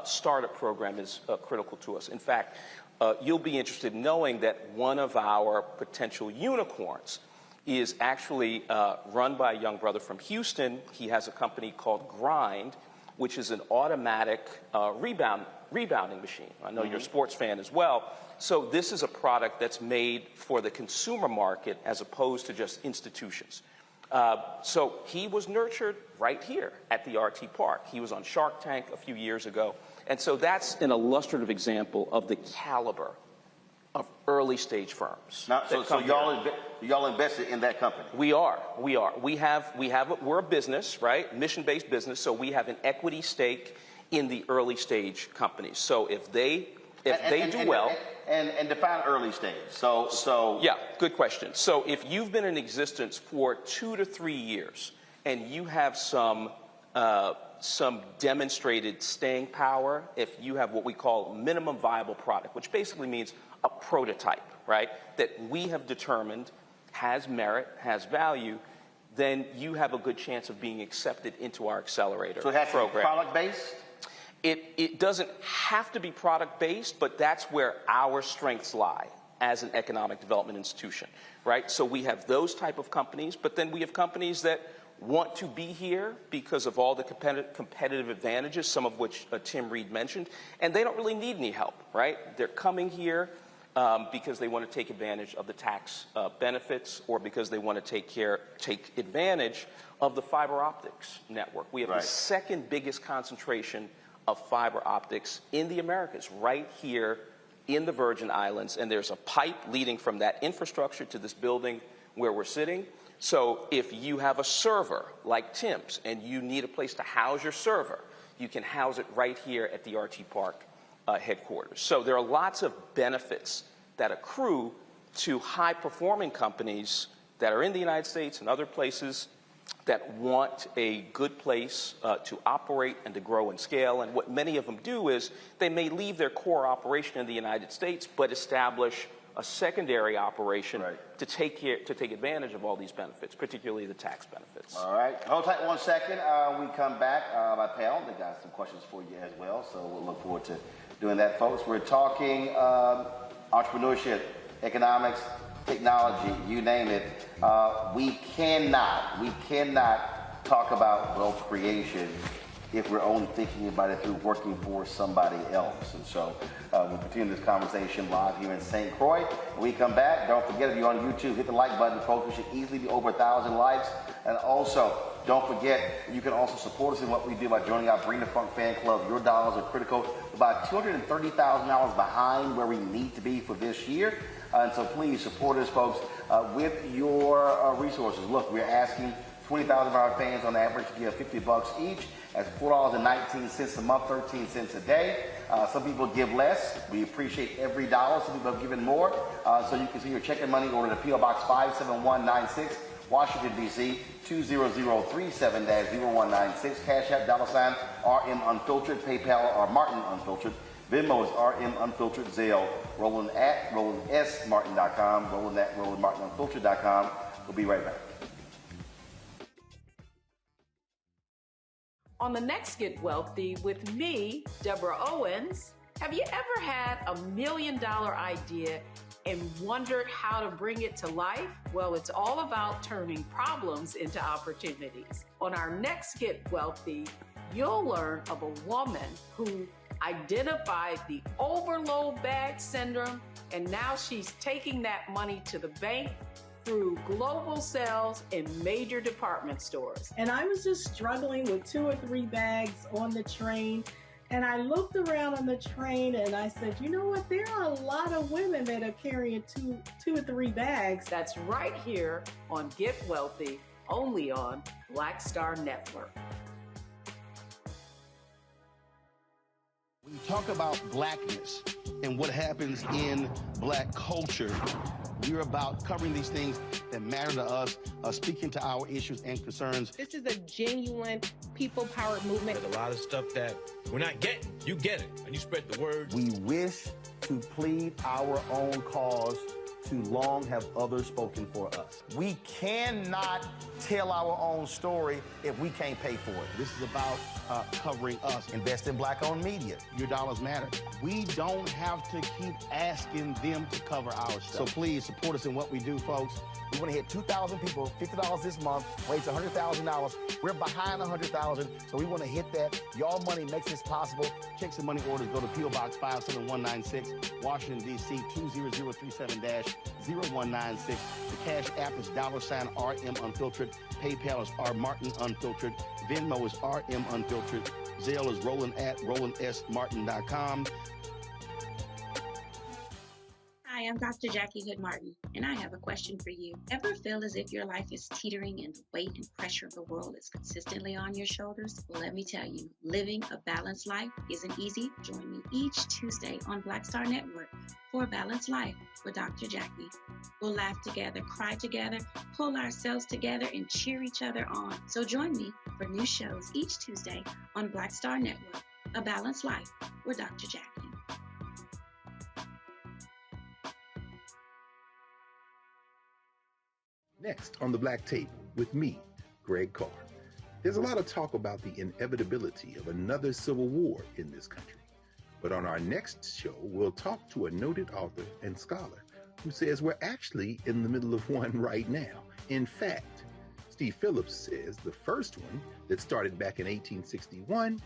S4: startup program is critical to us. In fact, you'll be interested in knowing that one of our potential unicorns is actually run by a young brother from Houston. He has a company called Grind, which is an automatic rebounding machine. I know you're a sports fan as well. So this is a product that's made for the consumer market as opposed to just institutions. So he was nurtured right here at the RT Park. He was on Shark Tank a few years ago. And so that's an illustrative example of the caliber of early stage firms.
S1: Now, so y'all invested in that company?
S4: We are. We're a business, right? Mission-based business. So we have an equity stake in the early stage companies. So if they do well.
S1: And define early stage. So
S4: yeah, good question. So if you've been in existence for 2 to 3 years and you have some demonstrated staying power, if you have what we call minimum viable product, which basically means a prototype, right, that we have determined has merit, has value, then you have a good chance of being accepted into our accelerator program.
S1: So it has to be product-based?
S4: It doesn't have to be product-based, but that's where our strengths lie as an economic development institution, right? So we have those type of companies, but then we have companies that want to be here because of all the competitive advantages, some of which Tim Reed mentioned, and they don't really need any help, right? They're coming here because they want to take advantage of the tax benefits or because they want to take advantage of the fiber optics network. We have the second biggest concentration of fiber optics in the Americas, right here in the Virgin Islands, and there's a pipe leading from that infrastructure to this building where we're sitting. So if you have a server like Tim's and you need a place to house your server, you can house it right here at the RT Park headquarters. So there are lots of benefits that accrue to high-performing companies that are in the United States and other places that want a good place to operate and to grow and scale. And what many of them do is they may leave their core operation in the United States but establish a secondary operation to take advantage of all these benefits, particularly the tax benefits.
S1: All right. Hold tight 1 second. We come back. My panel, they got some questions for you as well, so we'll look forward to doing that, folks. We're talking entrepreneurship, economics, technology, you name it. We cannot talk about wealth creation if we're only thinking about it through working for somebody else. And so we'll continue this conversation live here in St. Croix. When we come back, don't forget, if you're on YouTube, hit the like button, folks. We should easily be over 1,000 likes. And also, don't forget, you can also support us in what we do by joining our Bring the Funk fan club. Your dollars are critical. About $230,000 behind where we need to be for this year. And so please support us, folks, with your resources. Look, we're asking 20,000 of our fans on average to give $50 each. That's $4.19 a month, 13 cents a day. Some people give less. We appreciate every dollar. Some people have given more. So you can see your checking money order to P.O. Box 57196, Washington, D.C., 20037-0196. Cash App, $ RM Unfiltered. PayPal or Martin Unfiltered. Venmo is RM Unfiltered. Zelle, Roland at RolandSMartin.com. Roland at RolandMartinUnfiltered.com. We'll be right back.
S5: On the next Get Wealthy with me, Deborah Owens, have you ever had $1 million idea and wondered how to bring it to life? Well, it's all about turning problems into opportunities. On our next Get Wealthy, you'll learn of a woman who identified the overload bag syndrome, and now she's taking that money to the bank through global sales in major department stores.
S6: And I was just struggling with 2 or 3 bags on the train. And I looked around on the train and I said, you know what? There are a lot of women that are carrying two or 3 bags.
S5: That's right here on Get Wealthy, only on Black Star Network.
S21: When you talk about blackness and what happens in black culture, we're about covering these things that matter to us, speaking to our issues and concerns.
S7: This is a genuine people-powered movement.
S10: There's a lot of stuff that we're not getting. You get it, and you spread the word.
S21: We wish to plead our own cause. Too long have others spoken for us. We cannot tell our own story if we can't pay for it. This is about covering us. Invest in black-owned media. Your dollars matter. We don't have to keep asking them to cover our stuff. So please support us in what we do, folks. We want to hit 2,000 people, $50 this month, raise $100,000. We're behind 100,000, so we want to hit that. Y'all money makes this possible. Checks and money orders go to P.O. Box 57196, Washington, D.C. 20037-0196. The Cash App is $RM Unfiltered. PayPal is R Martin Unfiltered. Venmo is RM Unfiltered. Zelle is Roland at RolandSMartin.com.
S11: Hi, I'm Dr. Jackie Hood Martin, and I have a question for you. Ever feel as if your life is teetering and the weight and pressure of the world is consistently on your shoulders? Well, let me tell you, living a balanced life isn't easy. Join me each Tuesday on Black Star Network for A Balanced Life with Dr. Jackie. We'll laugh together, cry together, pull ourselves together, and cheer each other on. So join me for new shows each Tuesday on Black Star Network, A Balanced Life with Dr. Jackie.
S9: Next on the Black Tape with me, Greg Carr. There's a lot of talk about the inevitability of another civil war in this country. But on our next show, we'll talk to a noted author and scholar who says we're actually in the middle of one right now. In fact, Steve Phillips says the first one that started back in 1861,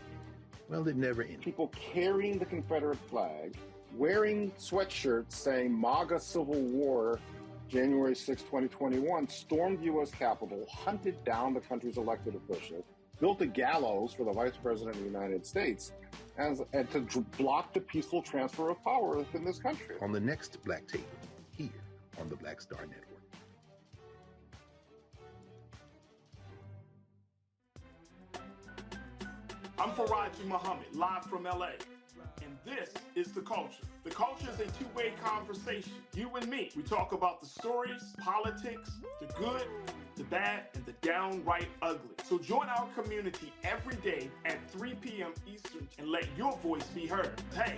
S9: well, it never ended.
S19: People carrying the Confederate flag, wearing sweatshirts saying MAGA Civil War, January 6, 2021, stormed the U.S. Capitol, hunted down the country's elected officials, built a gallows for the Vice President of the United States, and to block the peaceful transfer of power within this country.
S9: On the next Black Tape, here on the Black Star Network.
S2: I'm Faraji Muhammad, live from LA. And this is The Culture. The Culture is a two-way conversation. You and me. We talk about the stories, politics, the good, the bad, and the downright ugly. So join our community every day at 3 p.m. Eastern and let your voice be heard. Hey,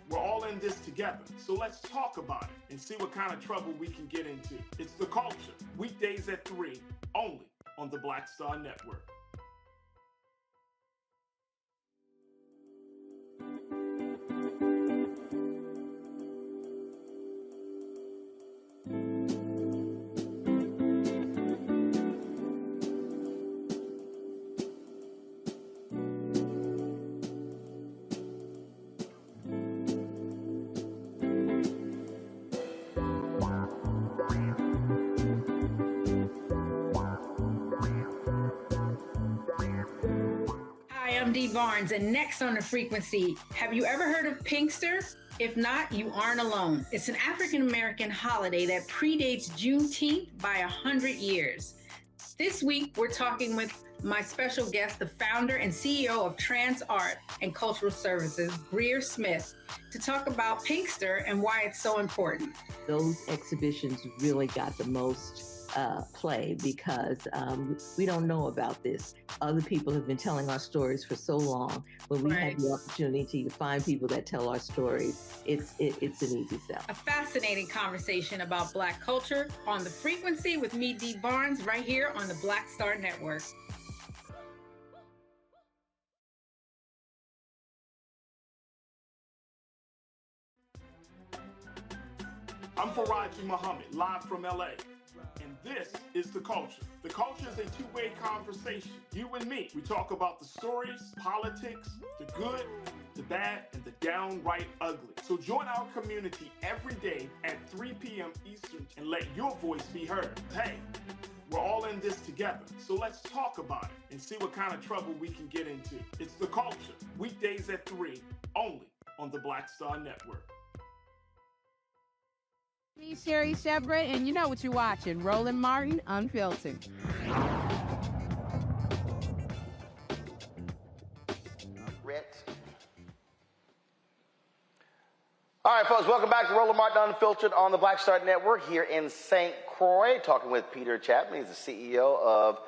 S2: we're all in this together. So let's talk about it and see what kind of trouble we can get into. It's The Culture, weekdays at 3, only on the Black Star Network.
S8: I'm Dee Barnes, and next on the frequency, have you ever heard of Pinkster? If not, you aren't alone. It's an African-American holiday that predates Juneteenth by 100 years. This week, we're talking with my special guest, the founder and CEO of Trans Art and Cultural Services, Greer Smith, to talk about Pinkster and why it's so important.
S12: Those exhibitions really got the most play because we don't know about this. Other people have been telling our stories for so long. When we have the opportunity to find people that tell our stories, it's an easy sell.
S8: A fascinating conversation about Black culture on the frequency with me, Dee Barnes, right here on the Black Star Network.
S2: I'm Faraji Muhammad, live from LA. And this is The Culture. The Culture is a two-way conversation. You and me. We talk about the stories, politics, the good, the bad, and the downright ugly. So join our community every day at 3 p.m. Eastern and let your voice be heard. Hey, we're all in this together. So let's talk about it and see what kind of trouble we can get into. It's The Culture, weekdays at 3, only on the Black Star Network.
S13: Me, Sherry Shepard, and you know what you're watching, Roland Martin, Unfiltered.
S1: All right, folks, welcome back to Roland Martin Unfiltered on the Black Star Network here in St. Croix, talking with Peter Chapman. He's the CEO of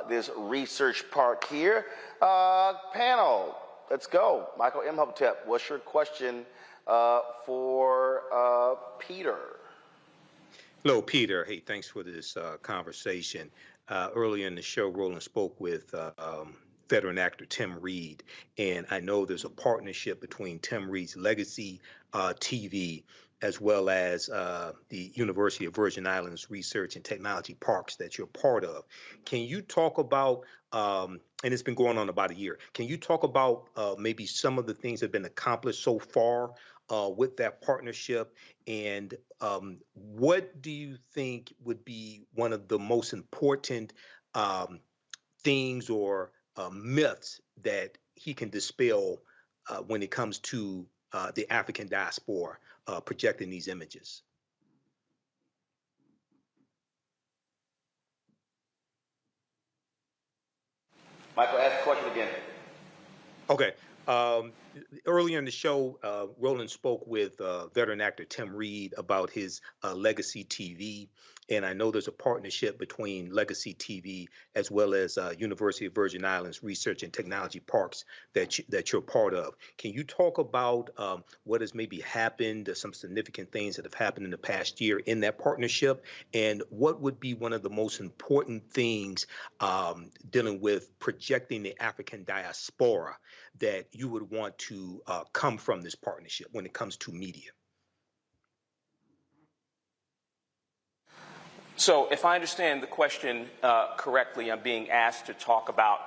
S1: this research park here. Panel, let's go. Michael Imhotep, what's your question for Peter?
S14: Hello, Peter. Hey, thanks for this conversation. Earlier in the show, Roland spoke with veteran actor Tim Reed, and I know there's a partnership between Tim Reed's Legacy TV as well as the University of Virgin Islands Research and Technology Parks that you're part of. Can you talk about, and it's been going on about a year, can you talk about maybe some of the things that have been accomplished so far with that partnership, and what do you think would be one of the most important things or myths that he can dispel when it comes to the African diaspora projecting these images?
S1: Michael, ask the question again.
S14: Okay. Earlier in the show, Roland spoke with veteran actor Tim Reed about his Legacy TV, and I know there's a partnership between Legacy TV as well as University of Virgin Islands Research and Technology Parks that you're part of. Can you talk about what has maybe happened, some significant things that have happened in the past year in that partnership, and what would be one of the most important things dealing with projecting the African diaspora that you would want to come from this partnership when it comes to media?
S4: So if I understand the question correctly, I'm being asked to talk about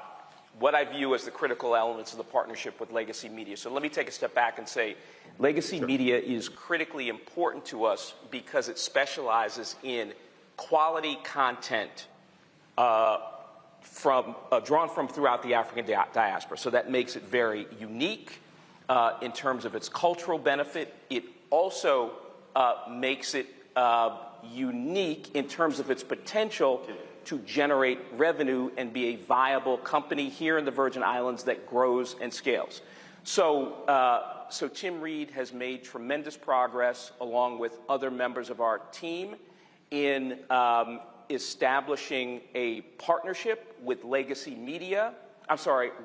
S4: what I view as the critical elements of the partnership with Legacy Media. So let me take a step back and say Legacy Media is critically important to us because it specializes in quality content drawn from throughout the African diaspora. So that makes it very unique in terms of its cultural benefit. It also makes it unique in terms of its potential to generate revenue and be a viable company here in the Virgin Islands that grows and scales. So Tim Reed has made tremendous progress along with other members of our team in establishing a partnership with Legacy Media,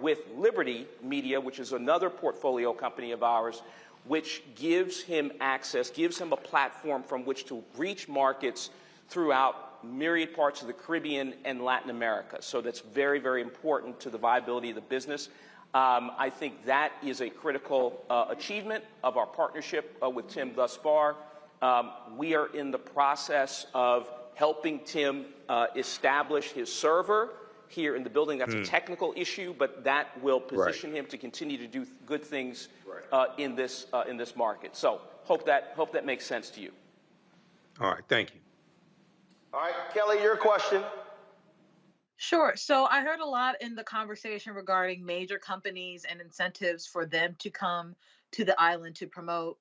S4: with Liberty Media, which is another portfolio company of ours, which gives him access, gives him a platform from which to reach markets throughout myriad parts of the Caribbean and Latin America. So that's very, very important to the viability of the business. I think that is a critical achievement of our partnership with Tim thus far. We are in the process of helping Tim establish his server here in the building. That's a technical issue, but that will position him to continue to do good things in this market. So hope that makes sense to you.
S14: All right, thank you.
S1: All right, Kelly, your question.
S16: Sure. So I heard a lot in the conversation regarding major companies and incentives for them to come to the island to promote,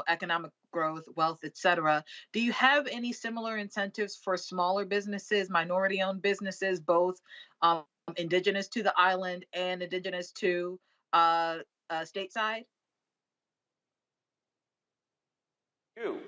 S16: economic growth, wealth, et cetera. Do you have any similar incentives for smaller businesses, minority-owned businesses, both indigenous to the island and indigenous to stateside?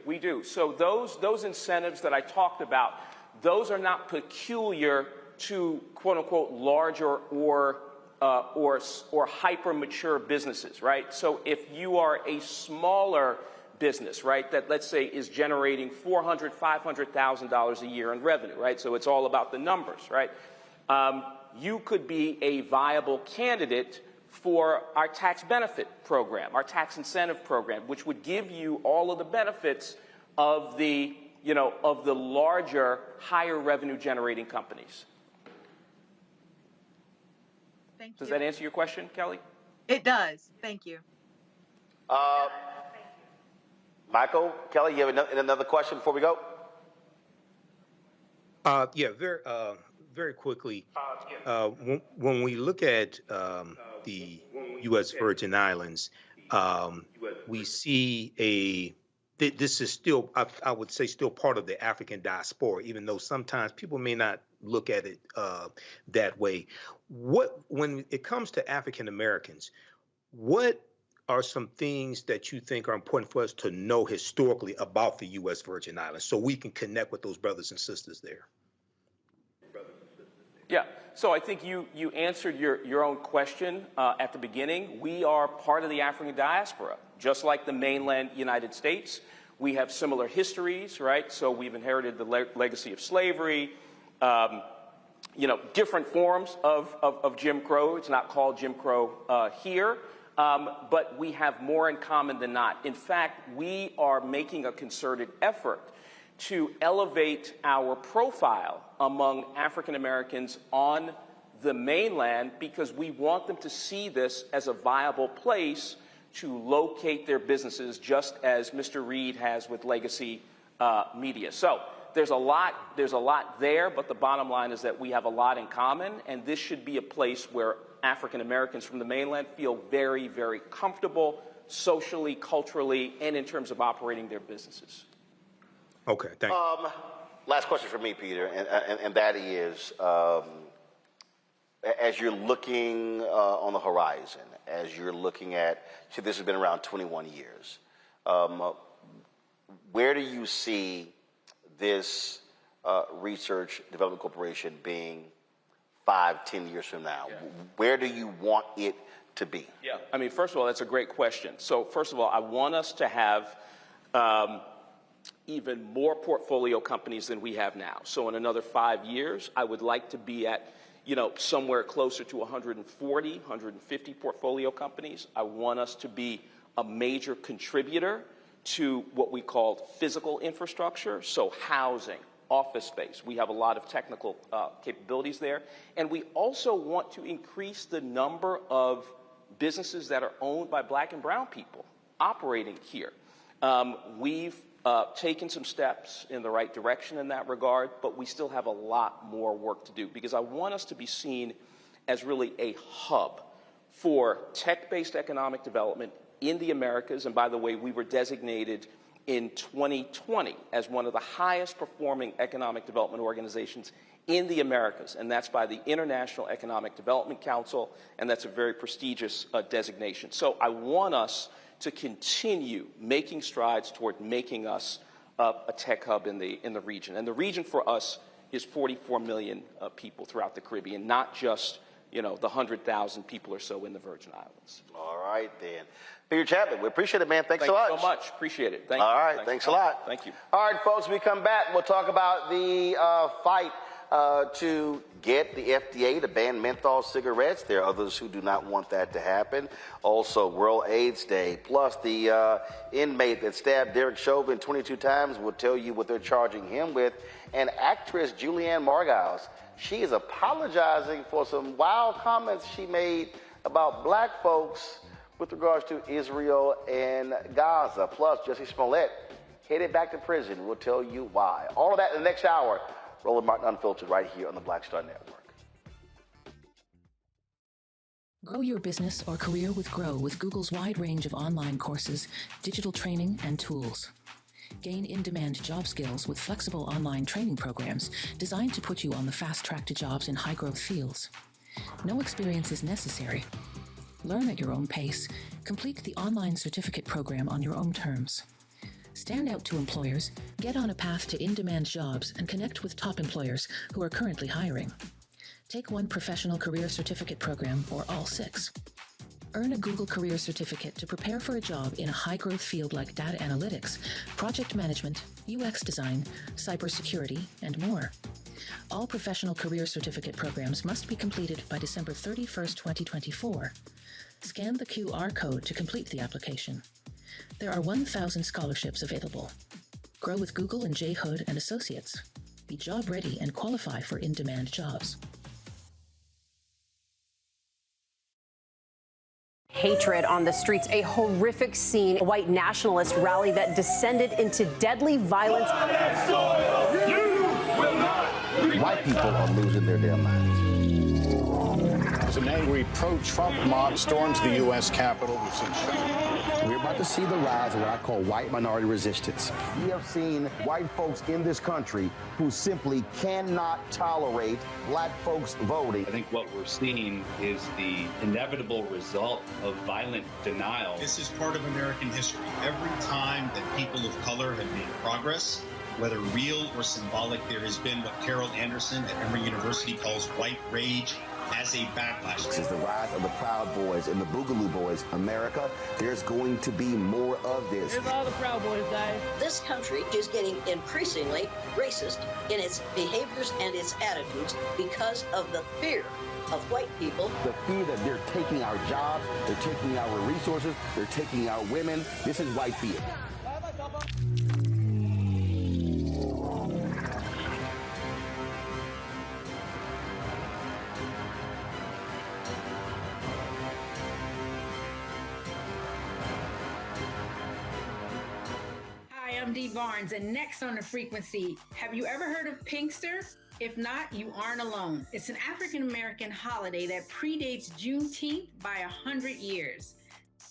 S4: We do. So those incentives that I talked about, those are not peculiar to quote unquote larger or hyper mature businesses, right? So if you are a smaller business, right, that let's say is generating $400,000, $500,000 a year in revenue, right? So it's all about the numbers, right? You could be a viable candidate for our tax benefit program, our tax incentive program, which would give you all of the benefits of the, of the larger, higher revenue generating companies.
S16: Thank you.
S4: Does that answer your question, Kelly?
S16: It does. Thank you.
S1: Michael, Kelly, you have another question before we go?
S14: Yeah, very quickly. When we look at the U.S. Virgin Islands, we see this is still, I would say, still part of the African diaspora, even though sometimes people may not look at it that way. When it comes to African Americans, what are some things that you think are important for us to know historically about the U.S. Virgin Islands so we can connect with those brothers and sisters there?
S4: Yeah, so I think you answered your own question at the beginning. We are part of the African diaspora, just like the mainland United States. We have similar histories, right? So we've inherited the legacy of slavery, different forms of Jim Crow. It's not called Jim Crow here, but we have more in common than not. In fact, we are making a concerted effort to elevate our profile among African Americans on the mainland because we want them to see this as a viable place to locate their businesses, just as Mr. Reed has with Legacy Media. So there's a lot there, but the bottom line is that we have a lot in common, and this should be a place where African Americans from the mainland feel very, very comfortable socially, culturally, and in terms of operating their businesses.
S14: Okay, thank you.
S1: Last question for me, Peter, and that is, as you're looking on the horizon, as you're looking at, so this has been around 21 years, where do you see this Research Development Corporation being 5-10 years from now? Yeah. Where do you want it to be?
S4: Yeah, I mean, first of all, that's a great question. So first of all, I want us to have even more portfolio companies than we have now. So in another 5 years, I would like to be at, somewhere closer to 140, 150 portfolio companies. I want us to be a major contributor to what we call physical infrastructure, so housing, office space. We have a lot of technical capabilities there. And we also want to increase the number of businesses that are owned by Black and brown people operating here. We've taken some steps in the right direction in that regard, but we still have a lot more work to do because I want us to be seen as really a hub for tech-based economic development in the Americas. And by the way, we were designated in 2020 as one of the highest performing economic development organizations in the Americas, and that's by the International Economic Development Council, and that's a very prestigious designation. So I want us to continue making strides toward making us a tech hub in the region. And the region for us is 44 million people throughout the Caribbean, not just the 100,000 people or so in the Virgin Islands.
S1: All right, then. Peter Chapman, we appreciate it, man. Thanks so much.
S4: Thank you so much. Appreciate it. Thank you.
S1: All right, thanks a lot.
S4: Thank you.
S1: All right, folks, we come back. We'll talk about the fight to get the FDA to ban menthol cigarettes. There are others who do not want that to happen. Also, World AIDS Day. Plus, the inmate that stabbed Derek Chauvin 22 times will tell you what they're charging him with. And actress Julianne Margulies, she is apologizing for some wild comments she made about Black folks with regards to Israel and Gaza. Plus, Jussie Smollett headed back to prison. We'll tell you why. All of that in the next hour. Roland Martin Unfiltered right here on the Black Star Network.
S15: Grow your business or career with Grow with Google's wide range of online courses, digital training, and tools. Gain in-demand job skills with flexible online training programs designed to put you on the fast track to jobs in high-growth fields. No experience is necessary. Learn at your own pace. Complete the online certificate program on your own terms. Stand out to employers, get on a path to in-demand jobs, and connect with top employers who are currently hiring. Take one professional career certificate program or all 6. Earn a Google Career Certificate to prepare for a job in a high-growth field like data analytics, project management, UX design, cybersecurity, and more. All professional career certificate programs must be completed by December 31st, 2024. Scan the QR code to complete the application. There are 1,000 scholarships available. Grow with Google and J. Hood and Associates. Be job ready and qualify for in-demand jobs.
S17: Hatred on the streets, a horrific scene, a white nationalist rally that descended into deadly violence.
S21: White people are losing their damn minds.
S18: An angry pro-Trump mob storms the U.S. Capitol. We've seen
S21: We're about to see the rise of what I call white minority resistance. We have seen white folks in this country who simply cannot tolerate black folks voting.
S20: I think what we're seeing is the inevitable result of violent denial.
S23: This is part of American history. Every time that people of color have made progress, whether real or symbolic, there has been what Carol Anderson at Emory University calls white rage as a backlash.
S21: This is the rise of the Proud Boys and the Boogaloo Boys. America, there's going to be more of this.
S25: Here's all the Proud Boys, guys. This country is getting increasingly racist in its behaviors and its attitudes because of the fear of white people.
S21: The fear that they're taking our jobs, they're taking our resources, they're taking our women. This is white fear.
S8: I'm Dee Barnes, and next on the frequency, have you ever heard of Pinkster? If not, you aren't alone. It's an African-American holiday that predates Juneteenth by 100 years.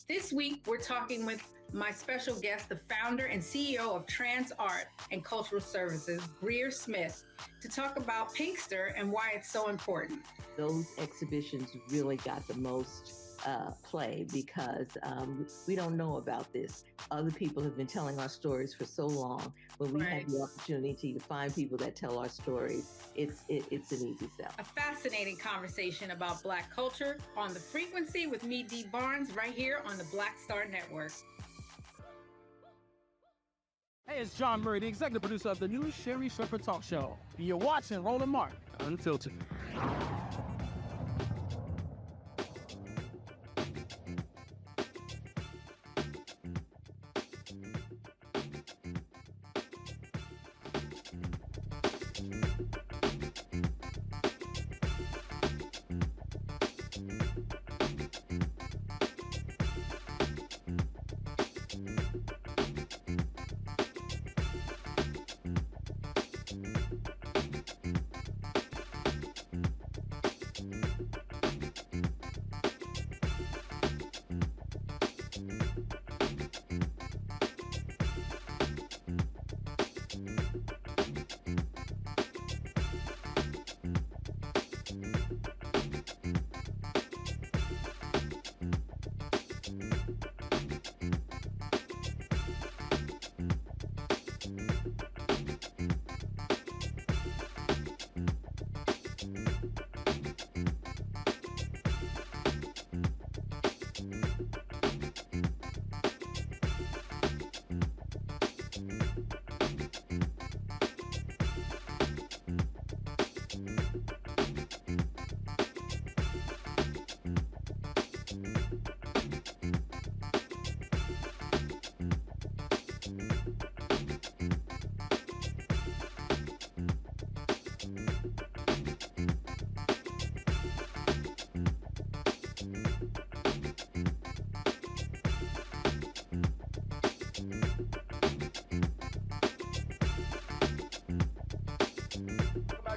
S8: This week, we're talking with my special guest, the founder and CEO of Trans Art and Cultural Services, Greer Smith, to talk about Pinkster and why it's so important.
S12: Those exhibitions really got the most play because we don't know about this. Other people have been telling our stories for so long. When we have the opportunity to find people that tell our stories, it's an easy sell.
S8: A fascinating conversation about Black culture on the frequency with me, Dee Barnes, right here on the Black Star Network.
S22: Hey, it's John Murray, the executive producer of the new Sherry Shepherd Talk Show. You're watching Roland Martin Unfiltered.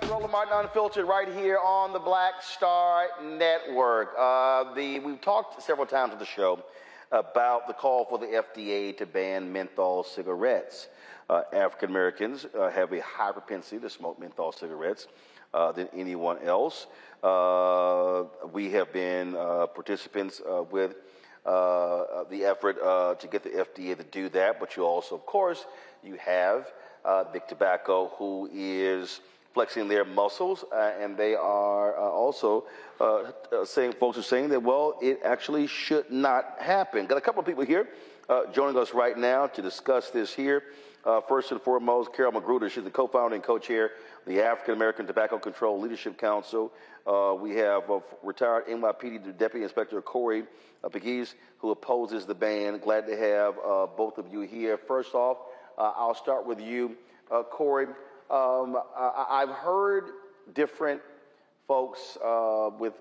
S1: Roland Martin Unfiltered right here on the Black Star Network. We've talked several times on the show about the call for the FDA to ban menthol cigarettes. African Americans have a high propensity to smoke menthol cigarettes than anyone else. We have been participants with the effort to get the FDA to do that, but you also, of course, you have Big Tobacco, who is flexing their muscles, and they are also saying, folks are saying that, well, it actually should not happen. Got a couple of people here joining us right now to discuss this here. First and foremost, Carol Magruder. She's the co-founder and co-chair of the African American Tobacco Control Leadership Council. We have retired NYPD Deputy Inspector Corey Pegues, who opposes the ban. Glad to have both of you here. First off, I'll start with you, Corey. I've heard different folks with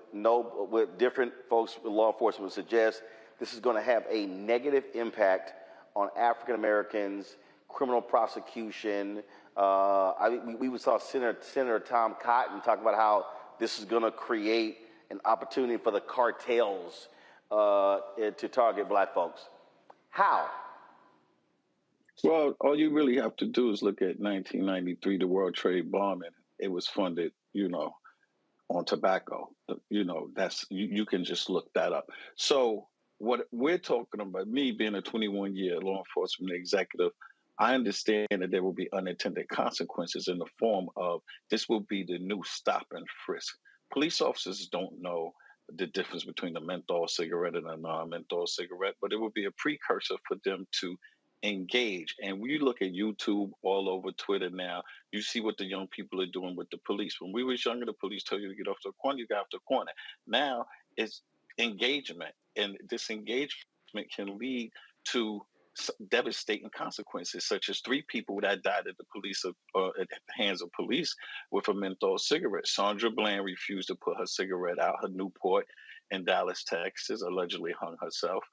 S1: different folks with law enforcement suggest this is going to have a negative impact on African Americans, criminal prosecution. We saw Senator Tom Cotton talk about how this is going to create an opportunity for the cartels to target black folks. How?
S3: Well, all you really have to do is look at 1993, the World Trade bombing. It was funded, on tobacco. That's you can just look that up. So what we're talking about, me being a 21-year law enforcement executive, I understand that there will be unintended consequences in the form of this will be the new stop and frisk. Police officers don't know the difference between a menthol cigarette and a non-menthol cigarette, but it will be a precursor for them to engage. And when you look at YouTube, all over Twitter now, you see what the young people are doing with the police. When we was younger, the police told you to get off the corner, you got off the corner. Now it's engagement, and this engagement can lead to devastating consequences, such as 3 people that died at the hands of police with a menthol cigarette. Sandra Bland refused to put her cigarette out. Her Newport in Dallas, Texas, allegedly hung herself.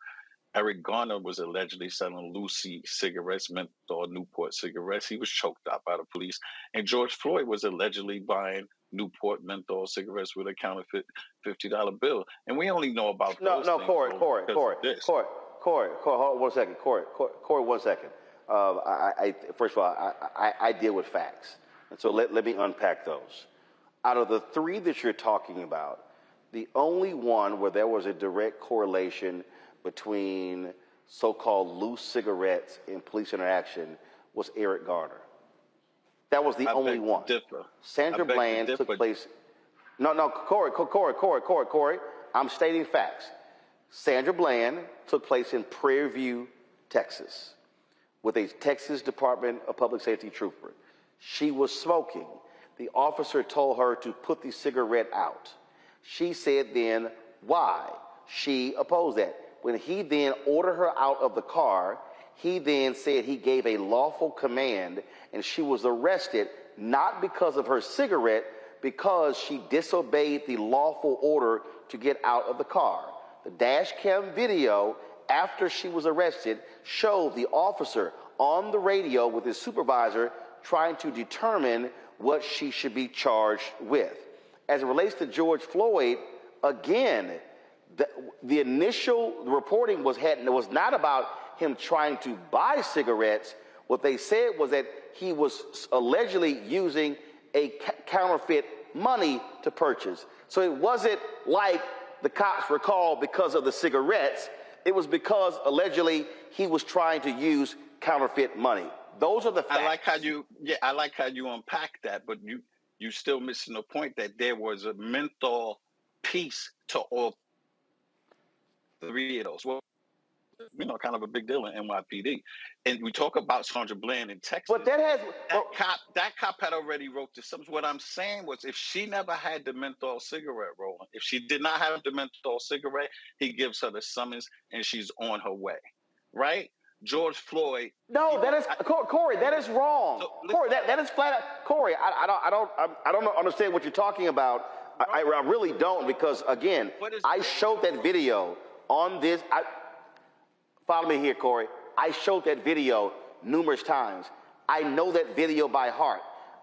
S3: Eric Garner was allegedly selling Lucy cigarettes, menthol Newport cigarettes. He was choked out by the police. And George Floyd was allegedly buying Newport menthol cigarettes with a counterfeit $50 bill. And we only know about those things. Corey,
S1: hold on 1 second. Corey, 1 second. First of all, I deal with facts. And so let me unpack those. Out of the 3 that you're talking about, the only one where there was a direct correlation between so-called loose cigarettes and police interaction was Eric Garner. That was the only one. Sandra Bland took place. No, Corey. I'm stating facts. Sandra Bland took place in Prairie View, Texas, with a Texas Department of Public Safety trooper. She was smoking. The officer told her to put the cigarette out. She said then why? She opposed that. When he then ordered her out of the car, he then said he gave a lawful command, and she was arrested not because of her cigarette, because she disobeyed the lawful order to get out of the car. The dash cam video after she was arrested showed the officer on the radio with his supervisor trying to determine what she should be charged with. As it relates to George Floyd, again, the initial reporting was not about him trying to buy cigarettes. What they said was that he was allegedly using a counterfeit money to purchase. So it wasn't like the cops were called because of the cigarettes. It was because allegedly he was trying to use counterfeit money. Those are the facts.
S3: I like how you unpack that, but you still missing the point that there was a menthol piece to all 3 of those. Well, kind of a big deal in NYPD. And we talk about Sandra Bland in Texas.
S1: But that
S3: cop had already wrote this. What I'm saying was, if she never had the menthol cigarette, Roland, if she did not have the menthol cigarette, he gives her the summons and she's on her way, right? George Floyd.
S1: No, Corey. That is wrong. So, Corey, that is flat out. Corey, I don't understand what you're talking about. I really don't, because again, I showed that video on this. Follow me here, Corey. I showed that video numerous times. I know that video by heart.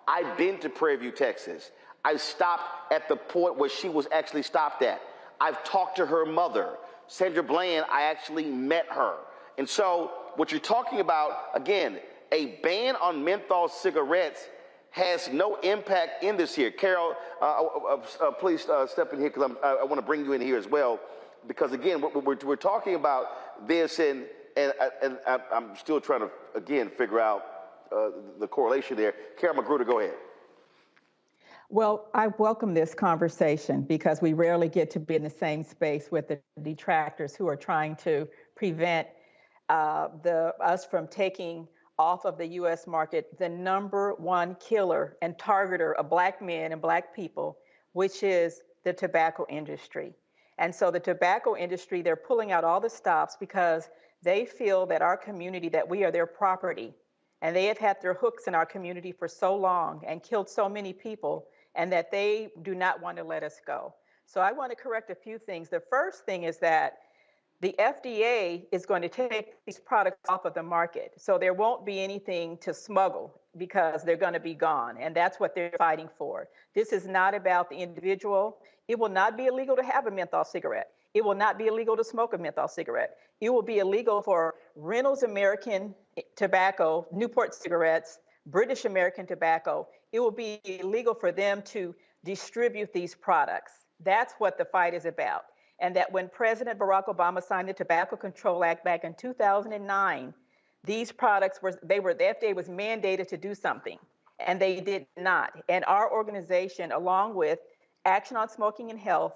S1: I've been to Prairie View, Texas. I stopped at the point where she was actually stopped at. I've talked to her mother. Sandra Bland, I actually met her. And so what you're talking about, again, a ban on menthol cigarettes has no impact in this here. Carol, please step in here, because I want to bring you in here as well. Because again, we're talking about this, and I'm still trying to, again, figure out the correlation there. Carol Magruder, go ahead.
S5: Well, I welcome this conversation because we rarely get to be in the same space with the detractors who are trying to prevent us from taking off of the U.S. market the #1 killer and targeter of Black men and Black people, which is the tobacco industry. And so the tobacco industry, they're pulling out all the stops because they feel that our community, that we are their property, And they have had their hooks in our community for so long and killed so many people, and that they do not want to let us go. So I want to correct a few things. The first thing is that the FDA is going to take these products off of the market. So there won't be anything to smuggle because they're going to be gone. And that's what they're fighting for. This is not about the individual. It will not be illegal to have a menthol cigarette. It will not be illegal to smoke a menthol cigarette. It will be illegal for Reynolds American Tobacco, Newport cigarettes, British American Tobacco. It will be illegal for them to distribute these products. That's what the fight is about. And that when President Barack Obama signed the Tobacco Control Act back in 2009, these products the FDA was mandated to do something, and they did not. And our organization, along with Action on Smoking and Health,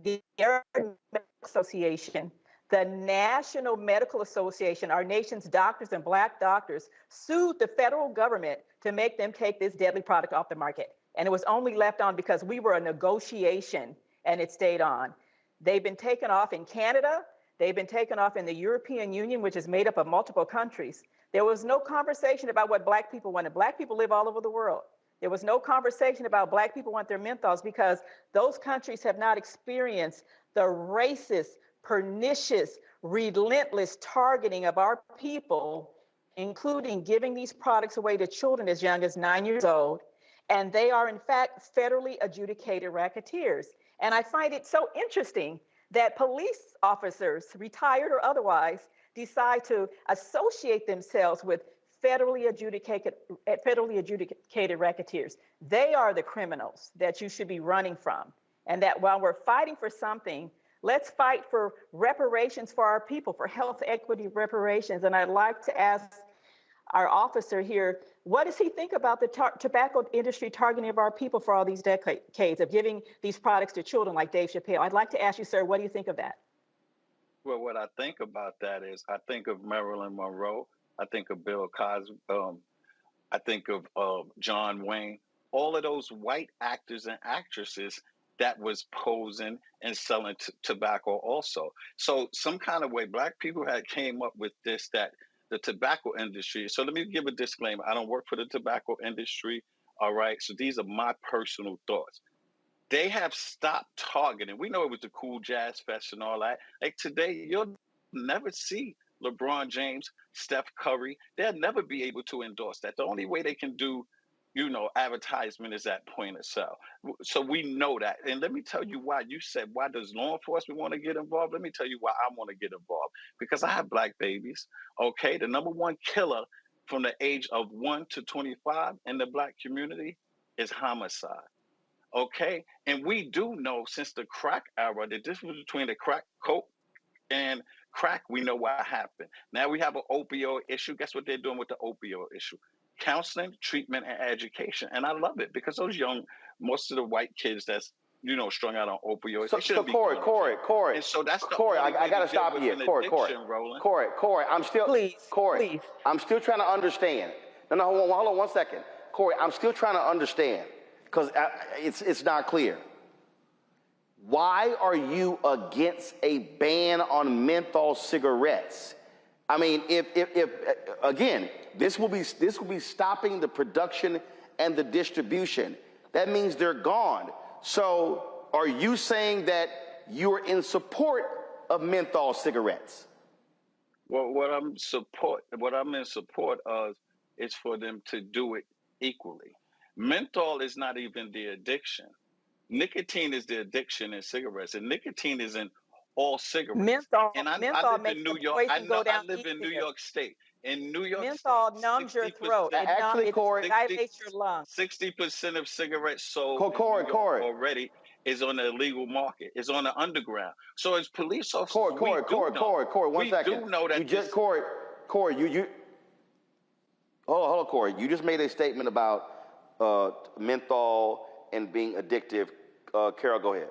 S5: the American Medical Association, the National Medical Association, our nation's doctors and Black doctors, sued the federal government to make them take this deadly product off the market. And it was only left on because we were a negotiation, and it stayed on. They've been taken off in Canada. They've been taken off in the European Union, which is made up of multiple countries. There was no conversation about what Black people wanted. Black people live all over the world. There was no conversation about Black people want their menthols because those countries have not experienced the racist, pernicious, relentless targeting of our people, including giving these products away to children as young as 9 years old. And they are, in fact, federally adjudicated racketeers. And I find it so interesting that police officers, retired or otherwise, decide to associate themselves with federally adjudicated racketeers. They are the criminals that you should be running from. And that while we're fighting for something, let's fight for reparations for our people, for health equity reparations. And I'd like to ask our officer here, what does he think about the tobacco industry targeting of our people for all these decades of giving these products to children like Dave Chappelle? I'd like to ask you, sir, what do you think of that?
S3: Well, what I think about that is I think of Marilyn Monroe. I think of Bill Cosby. I think of John Wayne. All of those white actors and actresses that was posing and selling tobacco also. So some kind of way, Black people had came up with this, that the tobacco industry. So let me give a disclaimer. I don't work for the tobacco industry. All right. So these are my personal thoughts. They have stopped targeting. We know it was the Cool Jazz Fest and all that. Like today, you'll never see LeBron James, Steph Curry. They'll never be able to endorse that. The only way they can do, advertisement is at point of sale. So we know that. And let me tell you why. You said, why does law enforcement want to get involved? Let me tell you why I want to get involved. Because I have Black babies, okay? The number one killer from the age of 1 to 25 in the Black community is homicide, okay? And we do know since the crack era, the difference between the crack coke and crack, we know what happened. Now we have an opioid issue. Guess what they're doing with the opioid issue? Counseling, treatment, and education. And I love it because those most of the white kids that's, strung out on opioids.
S1: So Corey.
S3: And so that's
S1: Corey, I got to stop you here. Corey, I'm still, Corey, I'm still trying to understand. No, hold on 1 second. Corey, I'm still trying to understand because it's not clear. Why are you against a ban on menthol cigarettes? I mean, if again, this will be stopping the production and the distribution. That means they're gone. So are you saying that you're in support of menthol cigarettes?
S3: Well, what I'm in support of is for them to do it equally. Menthol is not even the addiction. Nicotine is the addiction in cigarettes, and nicotine is in all cigarettes.
S5: Menthol,
S3: and I live in New York. I live in New York State. In New York,
S5: menthol numbs your throat. It dilates your lungs.
S3: 60% of cigarettes sold in New York already is on the illegal market. It's on the underground. So as police officers,
S1: Corey, 1 second.
S3: We do know that
S1: you just Corey, you hold on, Corey. You just made a statement about menthol and being addictive. Carol, go ahead.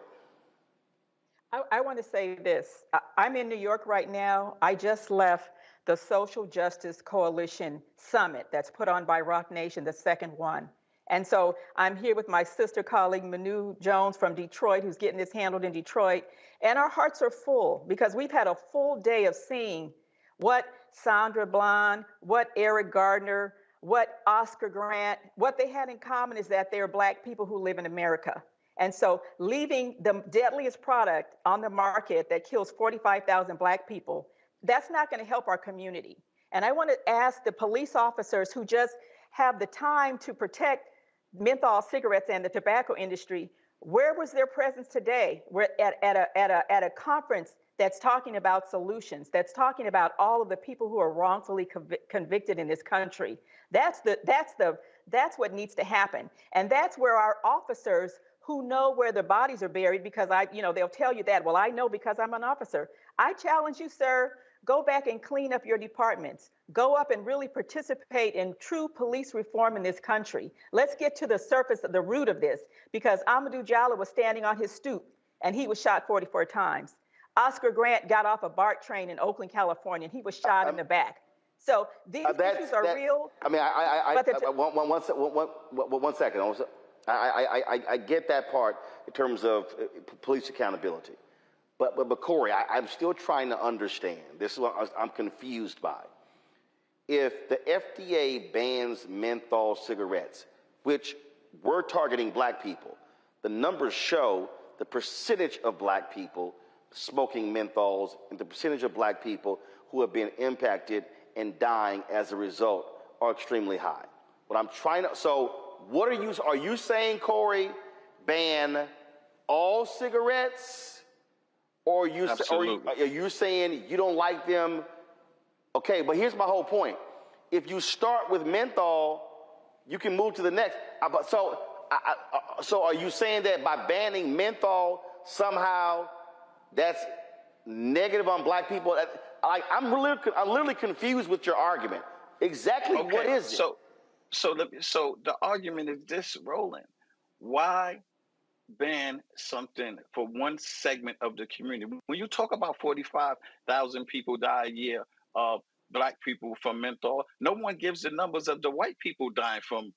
S5: I want to say this. I'm in New York right now. I just left the Social Justice Coalition Summit that's put on by Rock Nation, the second one. And so I'm here with my sister colleague, Manu Jones from Detroit, who's getting this handled in Detroit. And our hearts are full because we've had a full day of seeing what Sandra Bland, what Eric Gardner, what Oscar Grant, what they had in common is that they are Black people who live in America. And so leaving the deadliest product on the market that kills 45,000 Black people, that's not going to help our community. And I want to ask the police officers who just have the time to protect menthol cigarettes and the tobacco industry, where was their presence today? We're at a conference that's talking about solutions, that's talking about all of the people who are wrongfully convicted in this country. That's what needs to happen. And that's where our officers who know where their bodies are buried, because they'll tell you that, well, I know because I'm an officer. I challenge you, sir, go back and clean up your departments. Go up and really participate in true police reform in this country. Let's get to the surface of the root of this, because Amadou Diallo was standing on his stoop and he was shot 44 times. Oscar Grant got off a BART train in Oakland, California, and he was shot in the back. So these issues are real.
S1: I mean, one second. I get that part in terms of police accountability. But Corey, I'm still trying to understand. This is what I'm confused by. If the FDA bans menthol cigarettes, which we're targeting Black people, the numbers show the percentage of Black people smoking menthols and the percentage of Black people who have been impacted and dying as a result are extremely high. What I'm trying to, so what are you saying, Corey, ban all cigarettes? Or are you saying you don't like them? Okay, but here's my whole point. If you start with menthol, you can move to the next. So are you saying that by banning menthol, somehow that's negative on Black people? I'm literally confused with your argument. Exactly what is it?
S3: So the argument is this, Roland. Why ban something for one segment of the community? When you talk about 45,000 people die a year of Black people from menthol, no one gives the numbers of the white people dying from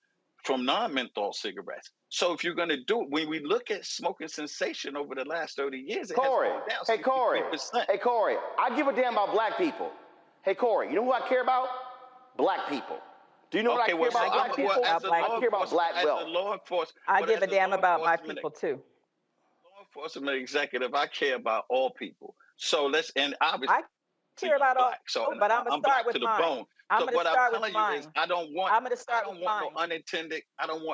S3: non-menthol cigarettes. So if you're going to do it, when we look at smoking cessation over the last 30 years, it has gone down 63%.
S1: Hey, Corey, I give a damn about Black people. Hey, Corey, you know who I care about? Black people. Do you know what I care about Black people? I care about Black wealth.
S5: I give a damn about my people too.
S3: Law enforcement executive, I care about all people. So and obviously
S5: I care about all. But I'm gonna start with mine. I'm gonna start with mine.
S3: I don't want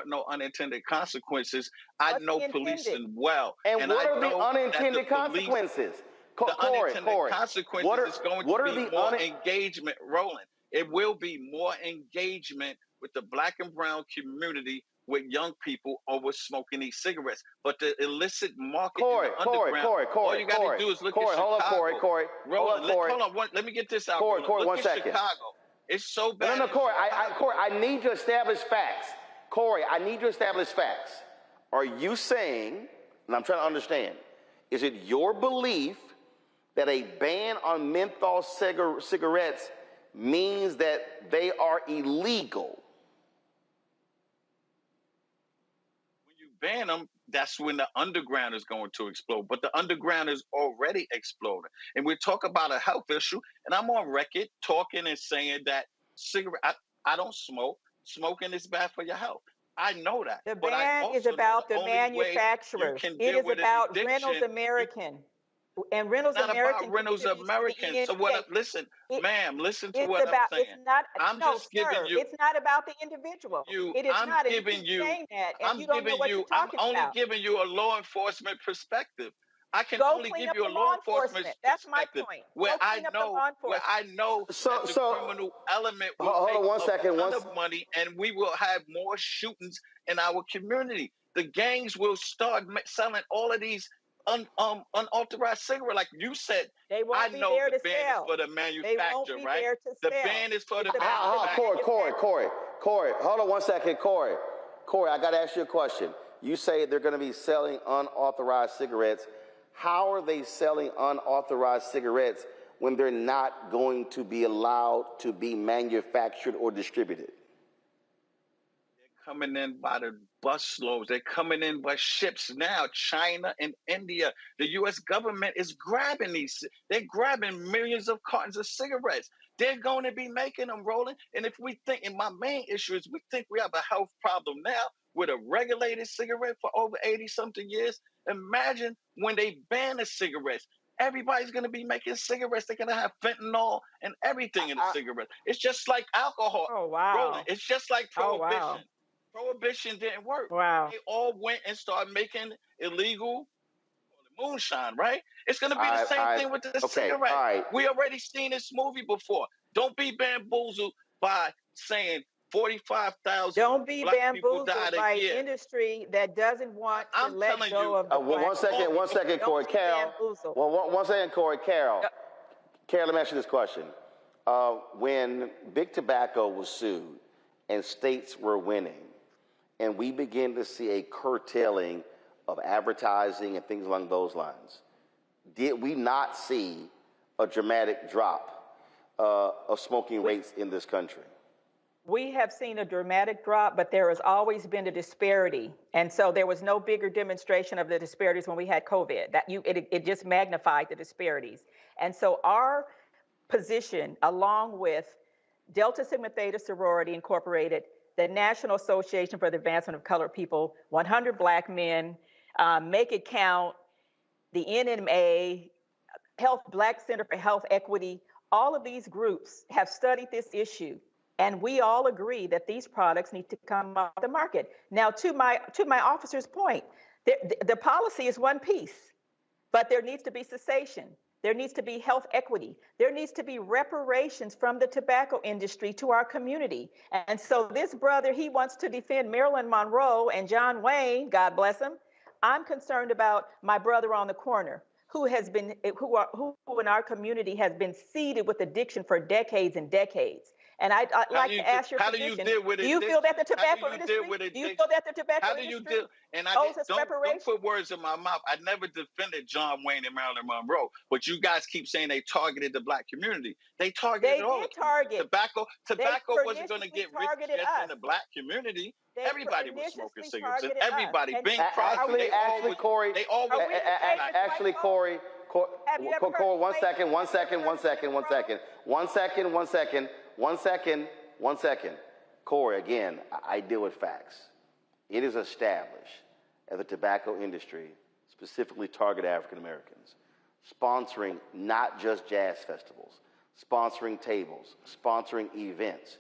S3: no unintended consequences. I know policing well.
S1: And what are the unintended consequences?
S3: The unintended consequences is going to be more engagement, Roland. It will be more engagement with the Black and brown community, with young people over smoking these cigarettes. But the illicit market in the underground, all you got to do is look at Chicago. Hold on, let me get this out.
S1: Corey,
S3: look at Chicago. It's so bad.
S1: No, Corey, I need to establish facts. Corey, I need to establish facts. Are you saying, and I'm trying to understand, is it your belief that a ban on menthol cigarettes means that they are illegal?
S3: When you ban them, that's when the underground is going to explode. But the underground is already exploding. And we talk about a health issue, and I'm on record talking and saying that I don't smoke. Smoking is bad for your health. I know that.
S5: The ban is about the manufacturers. It is about Reynolds American. And Reynolds American.
S3: About Reynolds American. So listen to what I'm saying. I'm just giving you.
S5: It's not about the individual. It is not. I'm
S3: only giving you a law enforcement perspective. I can only give you a law enforcement perspective.
S5: That's my point.
S3: Where I know that the criminal element will make a ton of money, and we will have more shootings in our community. The gangs will start selling all of these unauthorized cigarette, like you said.
S5: They won't
S3: I
S5: be
S3: know
S5: there
S3: the
S5: to
S3: ban
S5: sell.
S3: is for the manufacturer, right? The ban is for the
S1: Corey, hold on one second, Corey, I got to ask you a question. You say they're going to be selling unauthorized cigarettes. How are they selling unauthorized cigarettes when they're not going to be allowed to be manufactured or distributed?
S3: Coming in by the busloads. They're coming in by ships now. China and India. The U.S. government is grabbing these. They're grabbing millions of cartons of cigarettes. They're going to be making them, Roland. And if we think, and my main issue is we think we have a health problem now with a regulated cigarette for over 80-something years. Imagine when they ban the cigarettes. Everybody's going to be making cigarettes. They're going to have fentanyl and everything in the cigarette. It's just like alcohol.
S5: Oh, wow.
S3: Roland, it's just like prohibition.
S5: Oh, wow.
S3: Prohibition didn't work.
S5: Wow.
S3: They all went and started making illegal moonshine, right? It's going to be the same thing with the cigarette.
S1: All right.
S3: We already seen this movie before. Don't be bamboozled by saying 45,000
S5: Don't be
S3: black people
S5: bamboozled
S3: died
S5: by
S3: a year.
S5: an industry that doesn't want to let go of the
S1: one second, Corey. Carol. Well, one second, Corey. Carol. Carol, let me ask you this question. When Big Tobacco was sued and states were winning, and we began to see a curtailing of advertising and things along those lines, did we not see a dramatic drop of smoking rates in this country?
S5: We have seen a dramatic drop, but there has always been a disparity. And so there was no bigger demonstration of the disparities when we had COVID. It just magnified the disparities. And so our position, along with Delta Sigma Theta Sorority Incorporated, the National Association for the Advancement of Colored People, 100 Black Men, Make It Count, the NMA, Black Center for Health Equity, all of these groups have studied this issue. And we all agree that these products need to come off the market. Now, to my officer's point, the policy is one piece, but there needs to be cessation. There needs to be health equity. There needs to be reparations from the tobacco industry to our community. And so this brother, he wants to defend Marilyn Monroe and John Wayne, God bless him. I'm concerned about my brother on the corner who in our community has been seeded with addiction for decades and decades. And I'd like to ask your position. Do you feel that the tobacco industry? Do you feel that the tobacco industry owes us reparations?
S3: Don't put words in my mouth. I never defended John Wayne and Marilyn Monroe, but you guys keep saying they targeted the black community. They targeted all.
S5: They did target.
S3: Tobacco wasn't going to get rich just in the black community. Everybody was smoking cigarettes. Everybody. Bing Crosby.
S1: Actually, Corey. Actually, Corey. Corey, 1 second. Corey, again, I deal with facts. It is established that the tobacco industry specifically targeted African Americans, sponsoring not just jazz festivals, sponsoring tables, sponsoring events.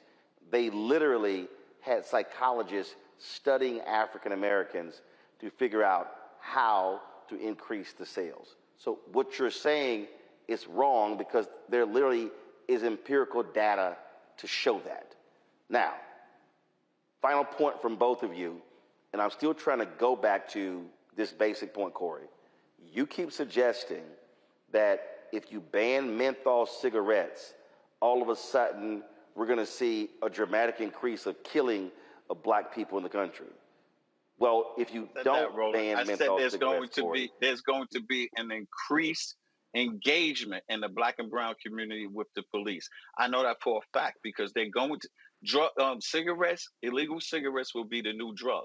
S1: They literally had psychologists studying African Americans to figure out how to increase the sales. So what you're saying is wrong because there literally is empirical data to show that. Now, final point from both of you, and I'm still trying to go back to this basic point, Corey. You keep suggesting that if you ban menthol cigarettes, all of a sudden we're going to see a dramatic increase of killing of black people in the country. Well, if you don't ban menthol cigarettes,
S3: there's going to be an increased engagement in the black and brown community with the police. I know that for a fact because they're going to cigarettes. Illegal cigarettes will be the new drug,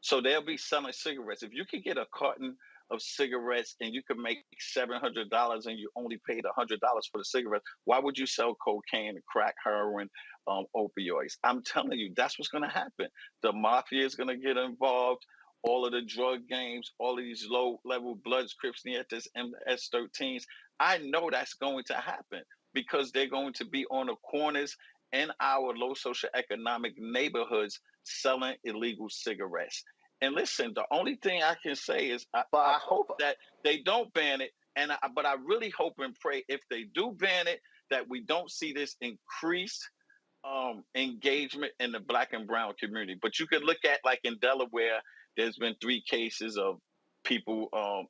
S3: so they'll be selling cigarettes. If you could get a carton of cigarettes and you could make $700 and you only paid $100 for the cigarettes, why would you sell cocaine, crack, heroin, opioids? I'm telling you, that's what's going to happen. The mafia is going to get involved. All of the drug games, all of these low-level Bloods, Crips, Nietas, MS-13s. I know that's going to happen because they're going to be on the corners in our low socioeconomic neighborhoods selling illegal cigarettes. And listen, the only thing I can say is I hope that they don't ban it. But I really hope and pray if they do ban it, that we don't see this increased engagement in the black and brown community. But you could look at, like in Delaware, there's been 3 cases of people,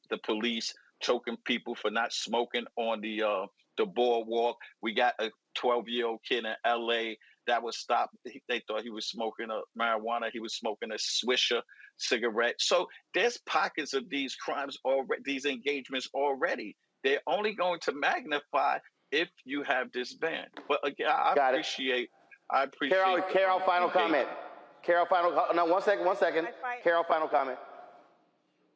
S3: the police choking people for not smoking on the boardwalk. We got a 12-year-old kid in L.A. that was stopped. They thought he was smoking marijuana. He was smoking a Swisher cigarette. So there's pockets of these crimes already, these engagements already. They're only going to magnify if you have this ban. But again, I appreciate.
S1: Carol, final comment. Carol, no, one second. Carol, final comment.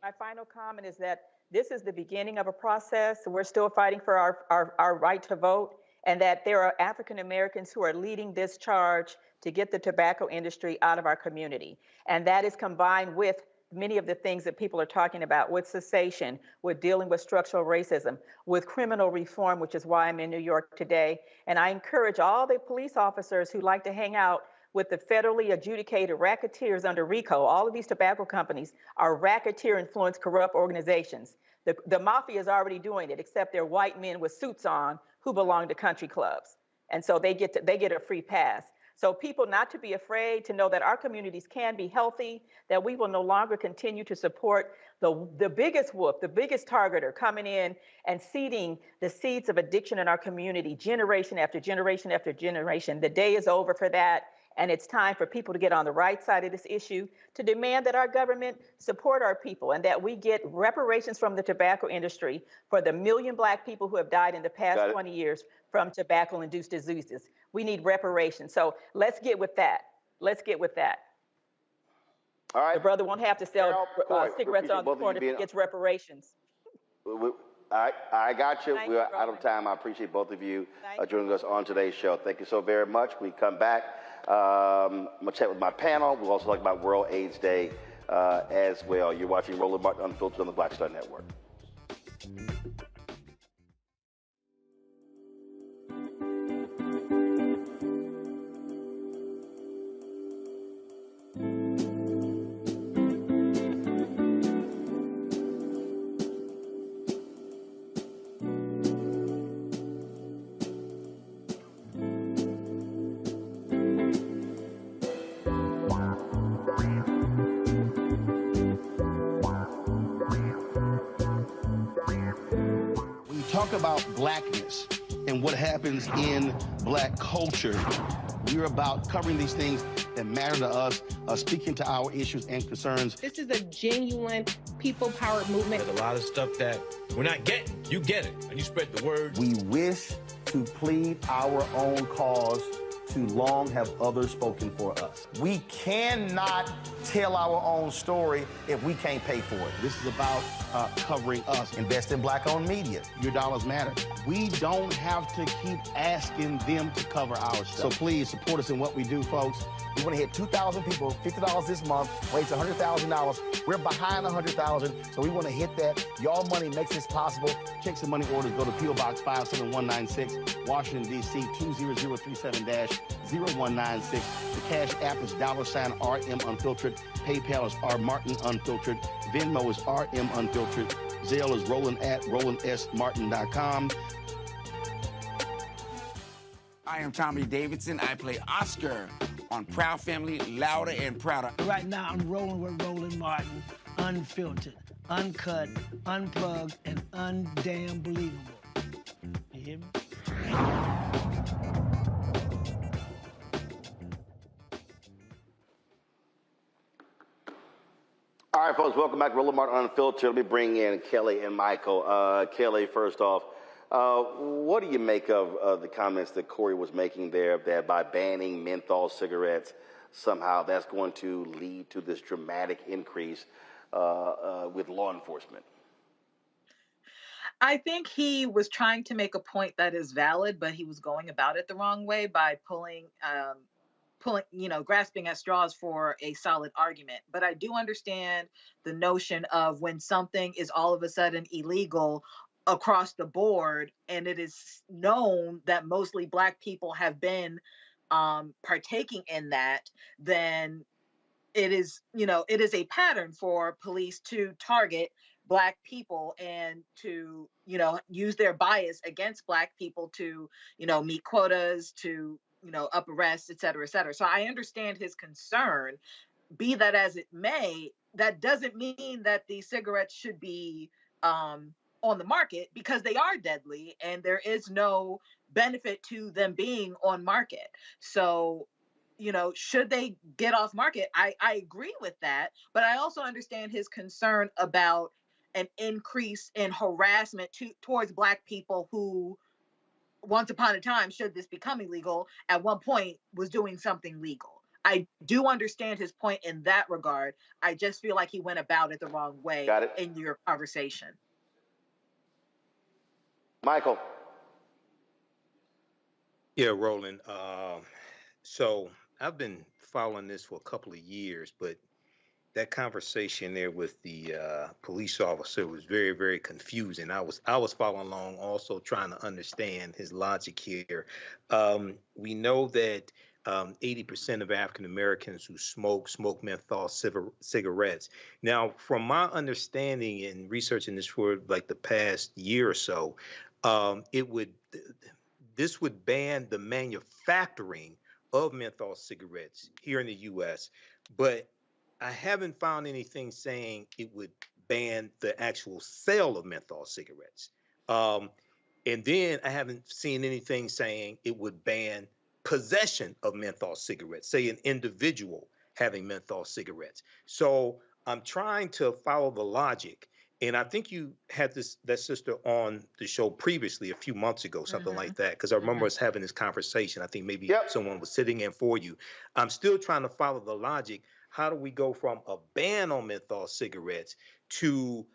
S5: My final comment is that this is the beginning of a process. We're still fighting for our right to vote. and that there are African Americans who are leading this charge to get the tobacco industry out of our community. And that is combined with many of the things that people are talking about, with cessation, with dealing with structural racism, with criminal reform, which is why I'm in New York today. And I encourage all the police officers who like to hang out with the federally adjudicated racketeers under RICO. All of these tobacco companies are racketeer-influenced corrupt organizations. The mafia is already doing it, except they're white men with suits on who belong to country clubs. And so they get a free pass. So people not to be afraid, to know that our communities can be healthy, that we will no longer continue to support the biggest wolf, the biggest targeter coming in and seeding the seeds of addiction in our community, generation after generation after generation. The day is over for that. And it's time for people to get on the right side of this issue, to demand that our government support our people and that we get reparations from the tobacco industry for the 1 million Black people who have died in the past 20 years from tobacco-induced diseases. We need reparations. So let's get with that. Let's get with that.
S1: All right.
S5: The brother won't have to sell cigarettes on the corner if he gets reparations.
S1: I got you. We're out of time. I appreciate both of you joining us on today's show. Thank you so very much. We come back. I'm going to chat with my panel. We'll also talk about World AIDS Day as well. You're watching Roland Martin Unfiltered on the Black Star Network. Talk about blackness and what happens in Black culture. We're about covering these things that matter to us, speaking to our issues and concerns.
S6: This is a genuine people-powered movement.
S7: There's a lot of stuff that we're not getting. You get it, and you spread the word.
S21: We wish to plead our own cause. Too long have others spoken for us. We cannot tell our own story if we can't pay for it. This is about covering us. Invest in Black-owned media. Your dollars matter. We don't have to keep asking them to cover our stuff. So please support us in what we do, folks. We want to hit 2,000 people, $50 this month, raise $100,000. We're behind 100,000, so we want to hit that. Y'all money makes this possible. Checks and money orders go to P.O. Box 57196, Washington, D.C. 20037-0196. The Cash App is $RM Unfiltered. PayPal is R Martin Unfiltered. Venmo is RM Unfiltered. Zelle is Roland at RolandSMartin.com.
S10: I am Tommy Davidson. I play Oscar on Proud Family, Louder and Prouder.
S11: Right now, I'm rolling with Roland Martin, unfiltered, uncut, unplugged, and undamn believable. You hear me?
S1: All right, folks, welcome back to Roland Martin Unfiltered. Let me bring in Kelly and Michael. Kelly, first off, what do you make of the comments that Corey was making there, that by banning menthol cigarettes, somehow that's going to lead to this dramatic increase with law enforcement?
S16: I think he was trying to make a point that is valid, but he was going about it the wrong way by grasping at straws for a solid argument. But I do understand the notion of when something is all of a sudden illegal across the board, and it is known that mostly Black people have been partaking in that, then it is a pattern for police to target Black people and to, use their bias against Black people to, meet quotas, to, up arrests, et cetera, et cetera. So I understand his concern. Be that as it may, that doesn't mean that the cigarettes should be on the market, because they are deadly and there is no benefit to them being on market. So, should they get off market? I agree with that, but I also understand his concern about an increase in harassment towards Black people who, once upon a time, should this become illegal, at one point was doing something legal. I do understand his point in that regard. I just feel like he went about it the wrong way in your conversation.
S1: Michael.
S14: Yeah, Roland. So I've been following this for a couple of years, but that conversation there with the police officer was very, very confusing. I was following along, also trying to understand his logic here. We know that 80% of African Americans who smoke menthol cigarettes. Now, from my understanding in researching this for like the past year or so, this would ban the manufacturing of menthol cigarettes here in the U.S., but I haven't found anything saying it would ban the actual sale of menthol cigarettes. And then I haven't seen anything saying it would ban possession of menthol cigarettes, say an individual having menthol cigarettes. So I'm trying to follow the logic. And I think you had that sister on the show previously a few months ago, something like that, because I remember us having this conversation. I think maybe someone was sitting in for you. I'm still trying to follow the logic. How do we go from a ban on menthol cigarettes to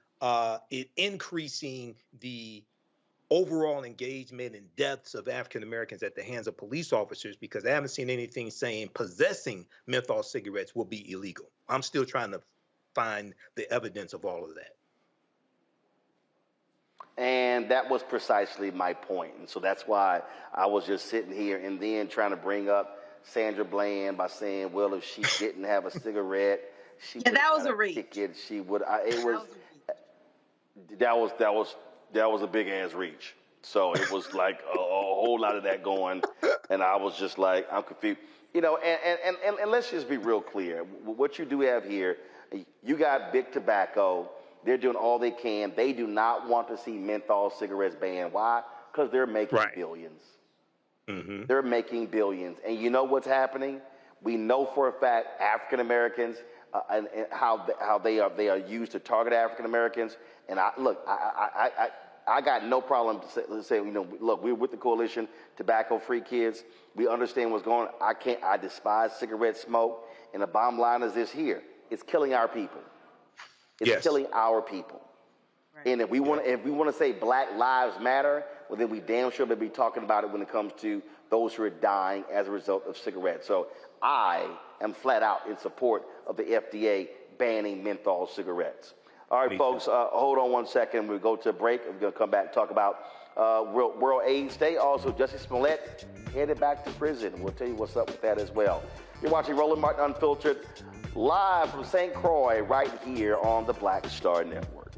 S14: it increasing the overall engagement and deaths of African Americans at the hands of police officers? Because I haven't seen anything saying possessing menthol cigarettes will be illegal. I'm still trying to find the evidence of all of that.
S1: And that was precisely my point. And so that's why I was just sitting here and then trying to bring up Sandra Bland by saying, well, if she didn't have a cigarette, she would
S16: that was
S1: have
S16: a reach.
S1: ticket. She would. That was a big ass reach. So it was like a whole lot of that going, and I was just like, I'm confused. You know, and let's just be real clear. What you do have here, you got big tobacco. They're doing all they can. They do not want to see menthol cigarettes banned. Why? Because they're making billions. Mm-hmm. They're making billions. And you know what's happening? We know for a fact African Americans and how they are used to target African Americans. And I got no problem to say, you know, look, we're with the coalition, Tobacco Free Kids. We understand what's going on. I despise cigarette smoke. And the bottom line is this here. It's killing our people. It's killing our people. Right. And if we want to say Black Lives Matter, well, then we damn sure better be talking about it when it comes to those who are dying as a result of cigarettes. So I am flat out in support of the FDA banning menthol cigarettes. All right, folks, hold on one second. We'll go to a break. We're going to come back and talk about World AIDS Day. Also, Jussie Smollett headed back to prison. We'll tell you what's up with that as well. You're watching Roland Martin Unfiltered, live from St. Croix, right here on the Black Star Network.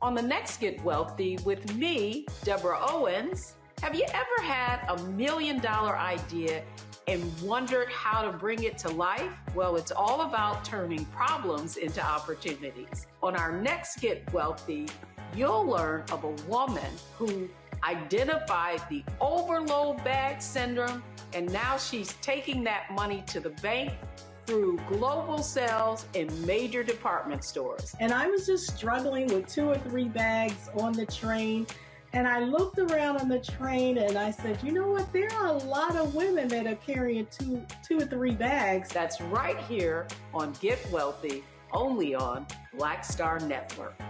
S2: On the next Get Wealthy with me, Deborah Owens, have you ever had $1 million idea and wondered how to bring it to life? Well, it's all about turning problems into opportunities. On our next Get Wealthy, you'll learn of a woman who identified the overload bag syndrome, and now she's taking that money to the bank through global sales in major department stores.
S9: And I was just struggling with 2 or 3 bags on the train. And I looked around on the train and I said, you know what? There are a lot of women that are carrying two or 3 bags.
S2: That's right here on Get Wealthy, only on Black Star Network.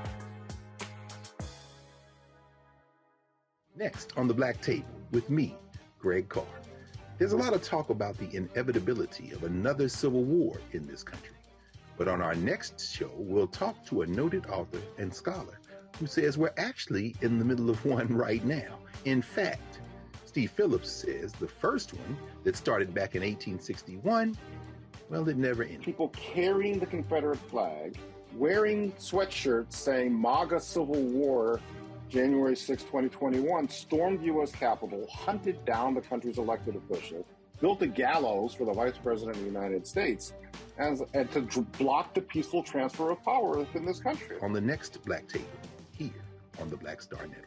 S13: Next on the Black Table with me, Greg Carr. There's a lot of talk about the inevitability of another civil war in this country. But on our next show, we'll talk to a noted author and scholar who says we're actually in the middle of one right now. In fact, Steve Phillips says the first one that started back in 1861, well, it never ended.
S18: People carrying the Confederate flag, wearing sweatshirts saying MAGA Civil War, January 6, 2021, stormed the U.S. Capitol, hunted down the country's elected officials, built a gallows for the Vice President of the United States, and to block the peaceful transfer of power within this country.
S13: On the next Black Table, here on the Black Star Network.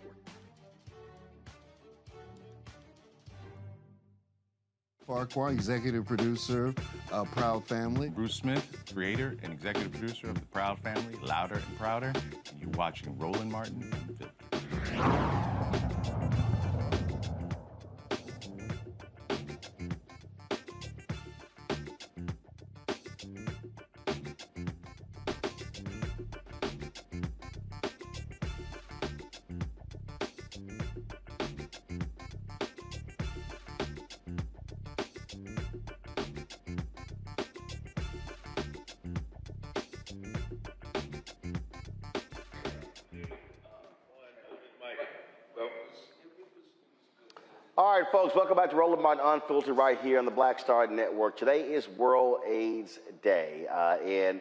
S19: Farquhar, executive producer of Proud Family.
S24: Bruce Smith, creator and executive producer of The Proud Family, Louder and Prouder. And you're watching Roland Martin Unfiltered.
S1: All right, folks, welcome back to Roland Martin Unfiltered right here on the Black Star Network. Today is World AIDS Day, and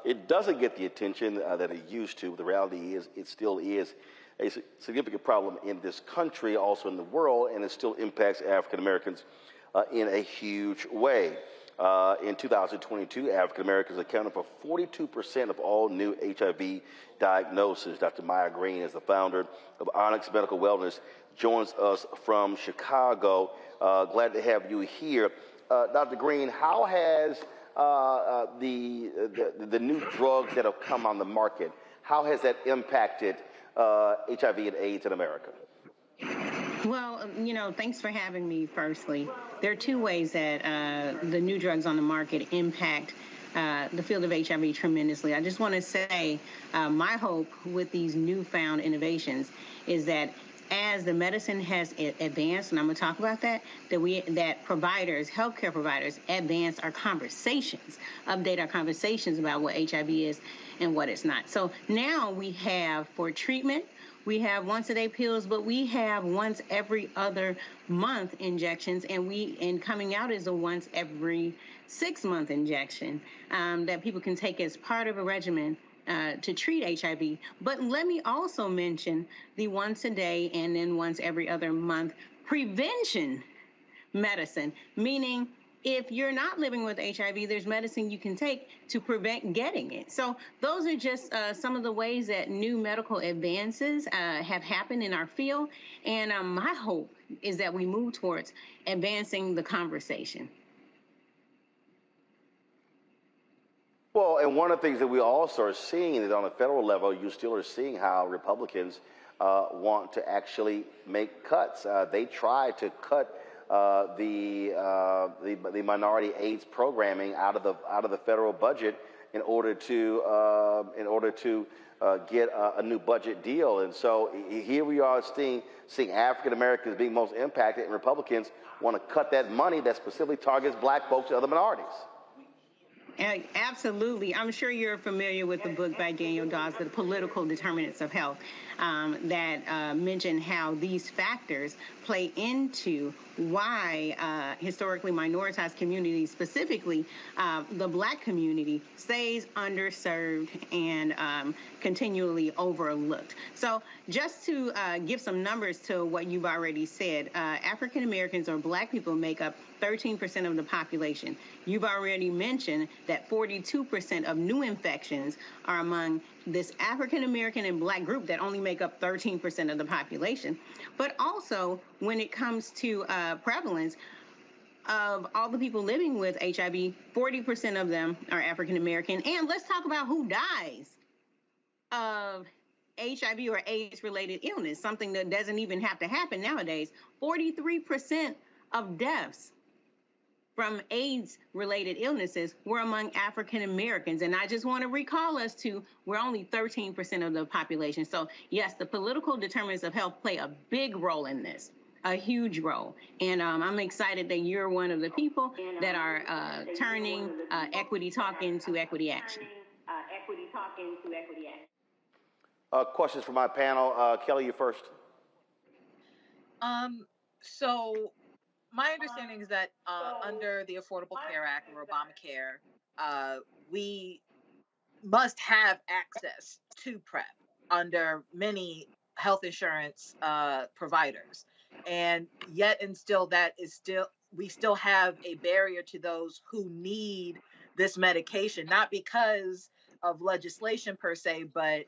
S1: it doesn't get the attention that it used to. The reality is it still is a significant problem in this country, also in the world, and it still impacts African Americans in a huge way. In 2022, African Americans accounted for 42% of all new HIV diagnoses. Dr. Maya Green is the founder of Onyx Medical Wellness, joins us from Chicago. Glad to have you here. Dr. Green, how has the new drugs that have come on the market, how has that impacted HIV and AIDS in America?
S6: Well, thanks for having me, firstly. There are two ways that the new drugs on the market impact the field of HIV tremendously. I just want to say my hope with these newfound innovations is that as the medicine has advanced, and I'm going to talk about that, that providers, healthcare providers, advance our conversations, update our conversations about what HIV is and what it's not. So now we have, for treatment, we have once-a-day pills, but we have once every other month injections, and coming out is a once every 6-month injection that people can take as part of a regimen to treat HIV. But let me also mention the once-a-day and then once every other month prevention medicine, meaning if you're not living with HIV, there's medicine you can take to prevent getting it. So those are just some of the ways that new medical advances have happened in our field. And my hope is that we move towards advancing the conversation.
S1: Well, and one of the things that we also are seeing is on a federal level, you still are seeing how Republicans want to actually make cuts. They try to cut the minority AIDS programming out of the federal budget in order to get a new budget deal. And so here we are seeing African Americans being most impacted, and Republicans want to cut that money that specifically targets Black folks and other minorities.
S6: Absolutely. I'm sure you're familiar with the book by Daniel Dawes, The Political Determinants of Health, that mention how these factors play into why historically minoritized communities, specifically the Black community, stays underserved and continually overlooked. So just to give some numbers to what you've already said, African Americans or Black people make up 13% of the population. You've already mentioned that 42% of new infections are among this African American and Black group that only make up 13% of the population. But also, when it comes to prevalence of all the people living with HIV, 40% of them are African American. And let's talk about who dies of HIV or AIDS-related illness, something that doesn't even have to happen nowadays. 43% of deaths from AIDS-related illnesses were among African Americans. And I just want to recall us to, we're only 13% of the population. So yes, the political determinants of health play a big role in this, a huge role. And I'm excited that you're one of the people that are turning equity talk into equity action.
S1: Questions from my panel. Kelly, you first.
S16: So my understanding is that under the Affordable Care Act or Obamacare, we must have access to PrEP under many health insurance providers. And yet and still we still have a barrier to those who need this medication, not because of legislation per se, but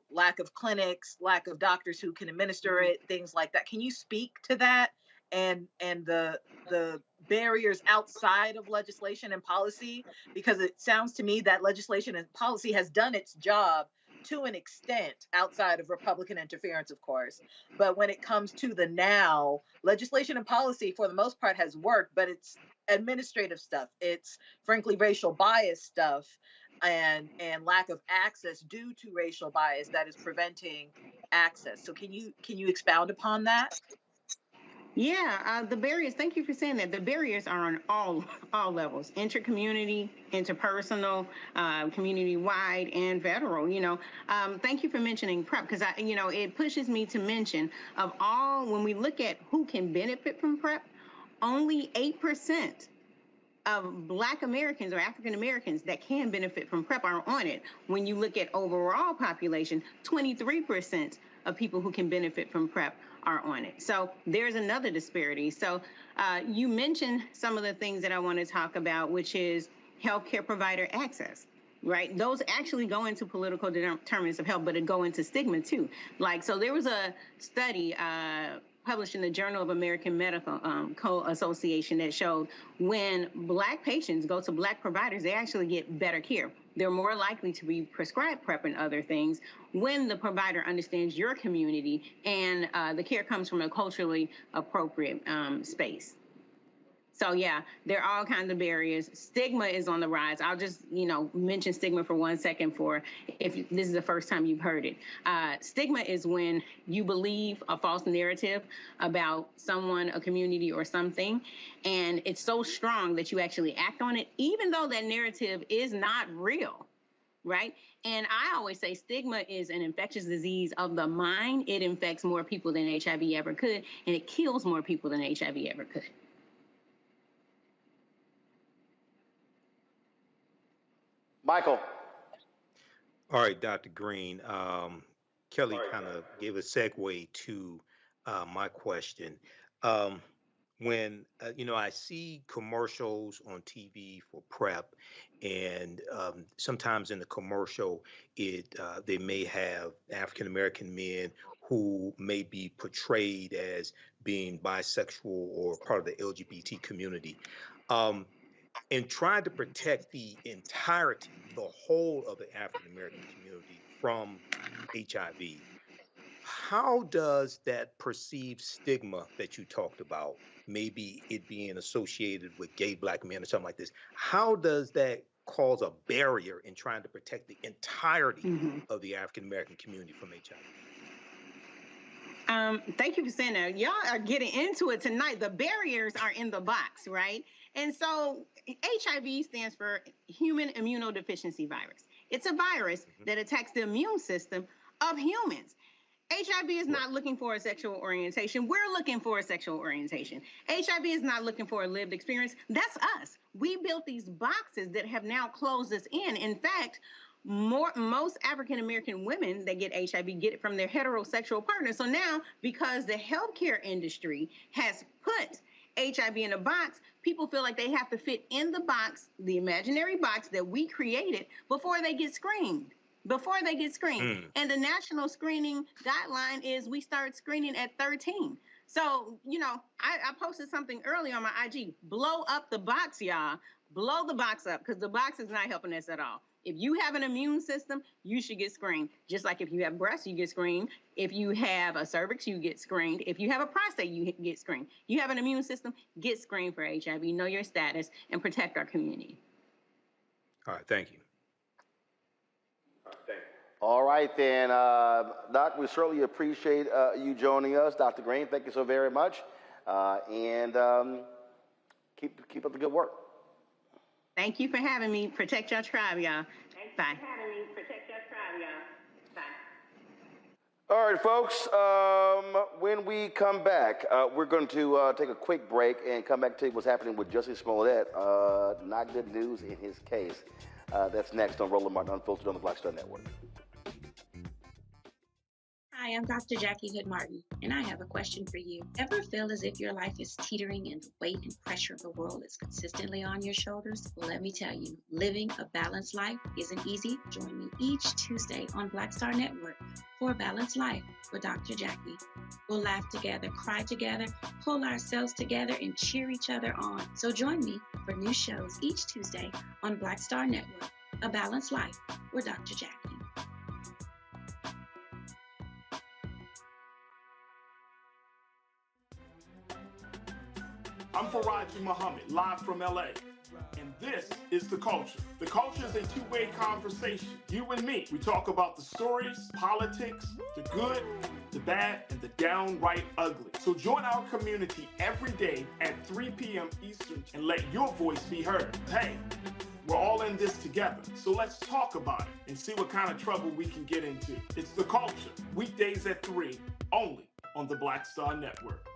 S16: lack of clinics, lack of doctors who can administer it, things like that. Can you speak to that and the barriers outside of legislation and policy? Because it sounds to me that legislation and policy has done its job to an extent outside of Republican interference, of course. But when it comes to the now, legislation and policy for the most part has worked, but it's administrative stuff. It's frankly racial bias stuff and lack of access due to racial bias that is preventing access. So can you expound upon that?
S6: Yeah, the barriers, thank you for saying that. The barriers are on all levels, inter-community, interpersonal, community-wide, and federal, Thank you for mentioning PrEP, because, it pushes me to mention of all, when we look at who can benefit from PrEP, only 8% of Black Americans or African Americans that can benefit from PrEP are on it. When you look at overall population, 23% of people who can benefit from PrEP are on it. So there's another disparity. So you mentioned some of the things that I want to talk about, which is healthcare provider access, right? Those actually go into political determinants of health, but it go into stigma too. So there was a study published in the Journal of American Medical Co-Association that showed when Black patients go to Black providers, they actually get better care. They're more likely to be prescribed PrEP and other things when the provider understands your community and the care comes from a culturally appropriate space. So yeah, there are all kinds of barriers. Stigma is on the rise. I'll just, mention stigma for 1 second for if this is the first time you've heard it. Stigma is when you believe a false narrative about someone, a community, or something, and it's so strong that you actually act on it, even though that narrative is not real, right? And I always say stigma is an infectious disease of the mind. It infects more people than HIV ever could, and it kills more people than HIV ever could.
S1: Michael.
S14: All right, Dr. Green. Kelly kind of gave a segue to my question. When I see commercials on TV for PrEP, and sometimes in the commercial, they may have African American men who may be portrayed as being bisexual or part of the LGBT community. In trying to protect the entirety, the whole of the African American community from HIV, how does that perceived stigma that you talked about, maybe it being associated with gay Black men or something like this, how does that cause a barrier in trying to protect the entirety of the African American community from HIV?
S6: Thank you for saying that. Y'all are getting into it tonight. The barriers are in the box, right? And so HIV stands for human immunodeficiency virus. It's a virus that attacks the immune system of humans. HIV is not looking for a sexual orientation. We're looking for a sexual orientation. HIV is not looking for a lived experience. That's us. We built these boxes that have now closed us in. In fact, most African American women that get HIV get it from their heterosexual partners. So now, because the healthcare industry has put HIV in a box, people feel like they have to fit in the box, the imaginary box that we created, before they get screened. And the national screening guideline is we start screening at 13. So, I posted something early on my IG. Blow up the box, y'all. Blow the box up, because the box is not helping us at all. If you have an immune system, you should get screened. Just like if you have breasts, you get screened. If you have a cervix, you get screened. If you have a prostate, you get screened. You have an immune system, get screened for HIV. Know your status and protect our community.
S14: All right, thank you.
S1: All right, then, Doc, we certainly appreciate you joining us. Dr. Green, thank you so very much. And keep up the good work.
S6: Thank you for having me. Protect your tribe, y'all. Bye.
S1: All right, folks, when we come back, we're going to take a quick break and come back to tell you what's happening with Jussie Smollett. Not good news in his case. That's next on Roland Martin Unfiltered on the Black Star Network.
S4: Hi, I'm Dr. Jackie Hood Martin, and I have a question for you. Ever feel as if your life is teetering and the weight and pressure of the world is consistently on your shoulders? Well, let me tell you, living a balanced life isn't easy. Join me each Tuesday on Black Star Network for A Balanced Life with Dr. Jackie. We'll laugh together, cry together, pull ourselves together, and cheer each other on. So join me for new shows each Tuesday on Black Star Network, A Balanced Life with Dr. Jackie.
S15: I'm Faraji Muhammad, live from LA. And this is The Culture. The Culture is a two-way conversation. You and me. We talk about the stories, politics, the good, the bad, and the downright ugly. So join our community every day at 3 p.m. Eastern and let your voice be heard. Hey, we're all in this together, so let's talk about it and see what kind of trouble we can get into. It's The Culture, weekdays at 3, only on the Black Star Network.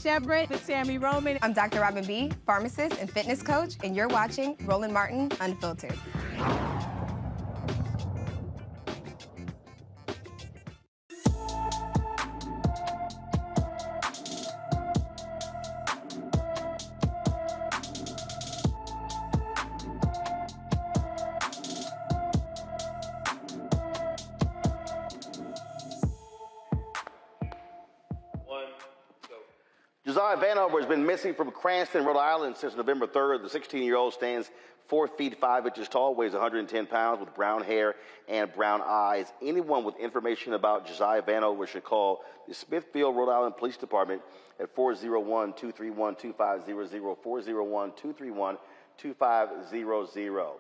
S12: Shepard with Sammy Roman. I'm Dr. Robin B., pharmacist and fitness coach, and you're watching Roland Martin Unfiltered.
S1: Josiah Vanover has been missing from Cranston, Rhode Island since November 3rd. The 16-year-old stands 4 feet 5 inches tall, weighs 110 pounds, with brown hair and brown eyes. Anyone with information about Josiah Vanover should call the Smithfield, Rhode Island Police Department at 401-231-2500, 401-231-2500.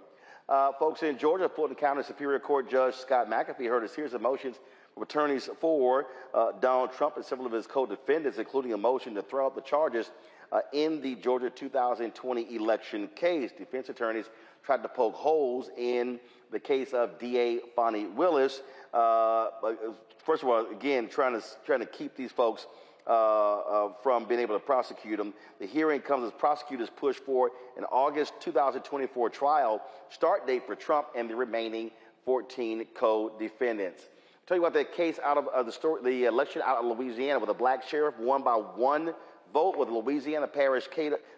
S1: Folks, in Georgia, Fulton County Superior Court Judge Scott McAfee heard a series of motions from attorneys for Donald Trump and several of his co-defendants, including a motion to throw out the charges in the Georgia 2020 election case. Defense attorneys tried to poke holes in the case of DA Fonnie Willis. First of all, again, trying to keep these folks from being able to prosecute them. The hearing comes as prosecutors push for an August 2024 trial start date for Trump and the remaining 14 co-defendants. Tell you about that case out of the election out of Louisiana, where the black sheriff won by 1 vote, with the Louisiana Parish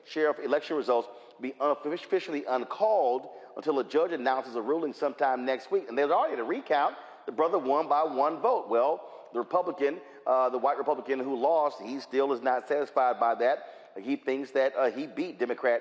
S1: Sheriff election results be officially uncalled until a judge announces a ruling sometime next week. And there's already a recount. The brother won by 1 vote. Well, the Republican, the white Republican who lost, he still is not satisfied by that. He thinks that he beat Democrat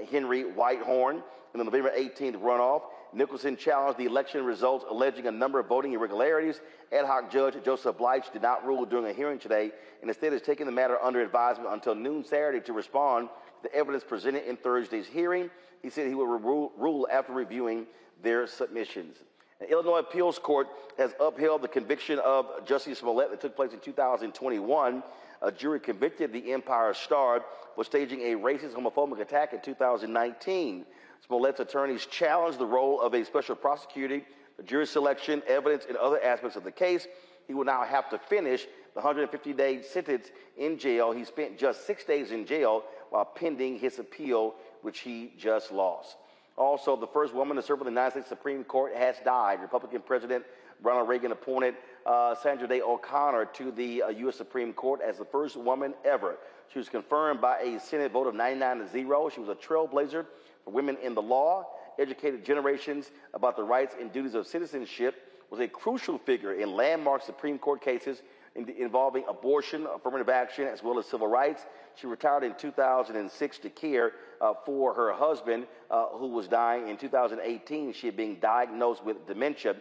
S1: Henry Whitehorn in the November 18th runoff. Nicholson challenged the election results, alleging a number of voting irregularities. Ad hoc Judge Joseph Bleich did not rule during a hearing today, and instead is taking the matter under advisement until noon Saturday to respond to the evidence presented in Thursday's hearing. He said he will rule after reviewing their submissions. An Illinois appeals court has upheld the conviction of Jussie Smollett that took place in 2021. A jury convicted the Empire Star for staging a racist, homophobic attack in 2019. Smollett's attorneys challenged the role of a special prosecutor, the jury selection, evidence, and other aspects of the case. He will now have to finish the 150-day sentence in jail. He spent just 6 days in jail while pending his appeal, which he just lost. Also, the first woman to serve on the United States Supreme Court has died. Republican President Ronald Reagan appointed Sandra Day O'Connor to the U.S. Supreme Court as the first woman ever. She was confirmed by a Senate vote of 99-0. She was a trailblazer for women in the law, educated generations about the rights and duties of citizenship, was a crucial figure in landmark Supreme Court cases involving abortion, affirmative action, as well as civil rights. She retired in 2006 to care for her husband, who was dying in 2018. She had been diagnosed with dementia.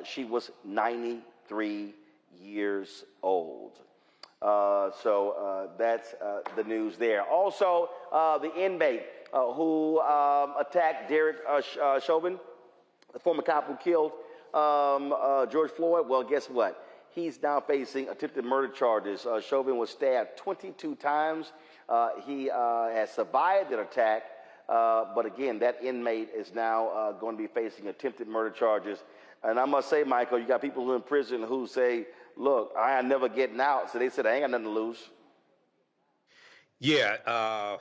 S1: She was 93 years old. So that's the news there. Also, the inmate who attacked Derek Chauvin, the former cop who killed George Floyd, well, guess what? He's now facing attempted murder charges. Chauvin was stabbed 22 times. He has survived an attack, but again, that inmate is now going to be facing attempted murder charges. And I must say, Michael, you got people who are in prison who say, look, I ain't never getting out. So they said, I ain't got nothing to lose.
S14: Yeah,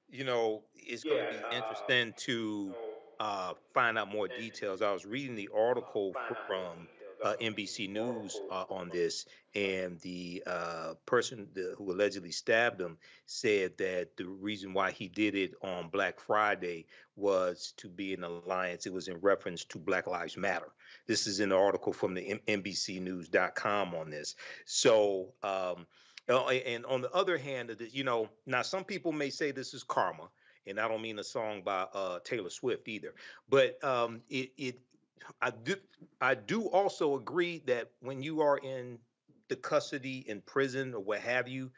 S14: you know, it's going to be interesting to find out more details. I was reading the article from NBC News on this, and the person who allegedly stabbed him said that the reason why he did it on Black Friday was to be an alliance. It was in reference to Black Lives Matter. This is in the article from the NBCnews.com on this. So, and on the other hand, now some people may say this is karma, and I don't mean a song by Taylor Swift either, but I do also agree that when you are in the custody in prison or what have you,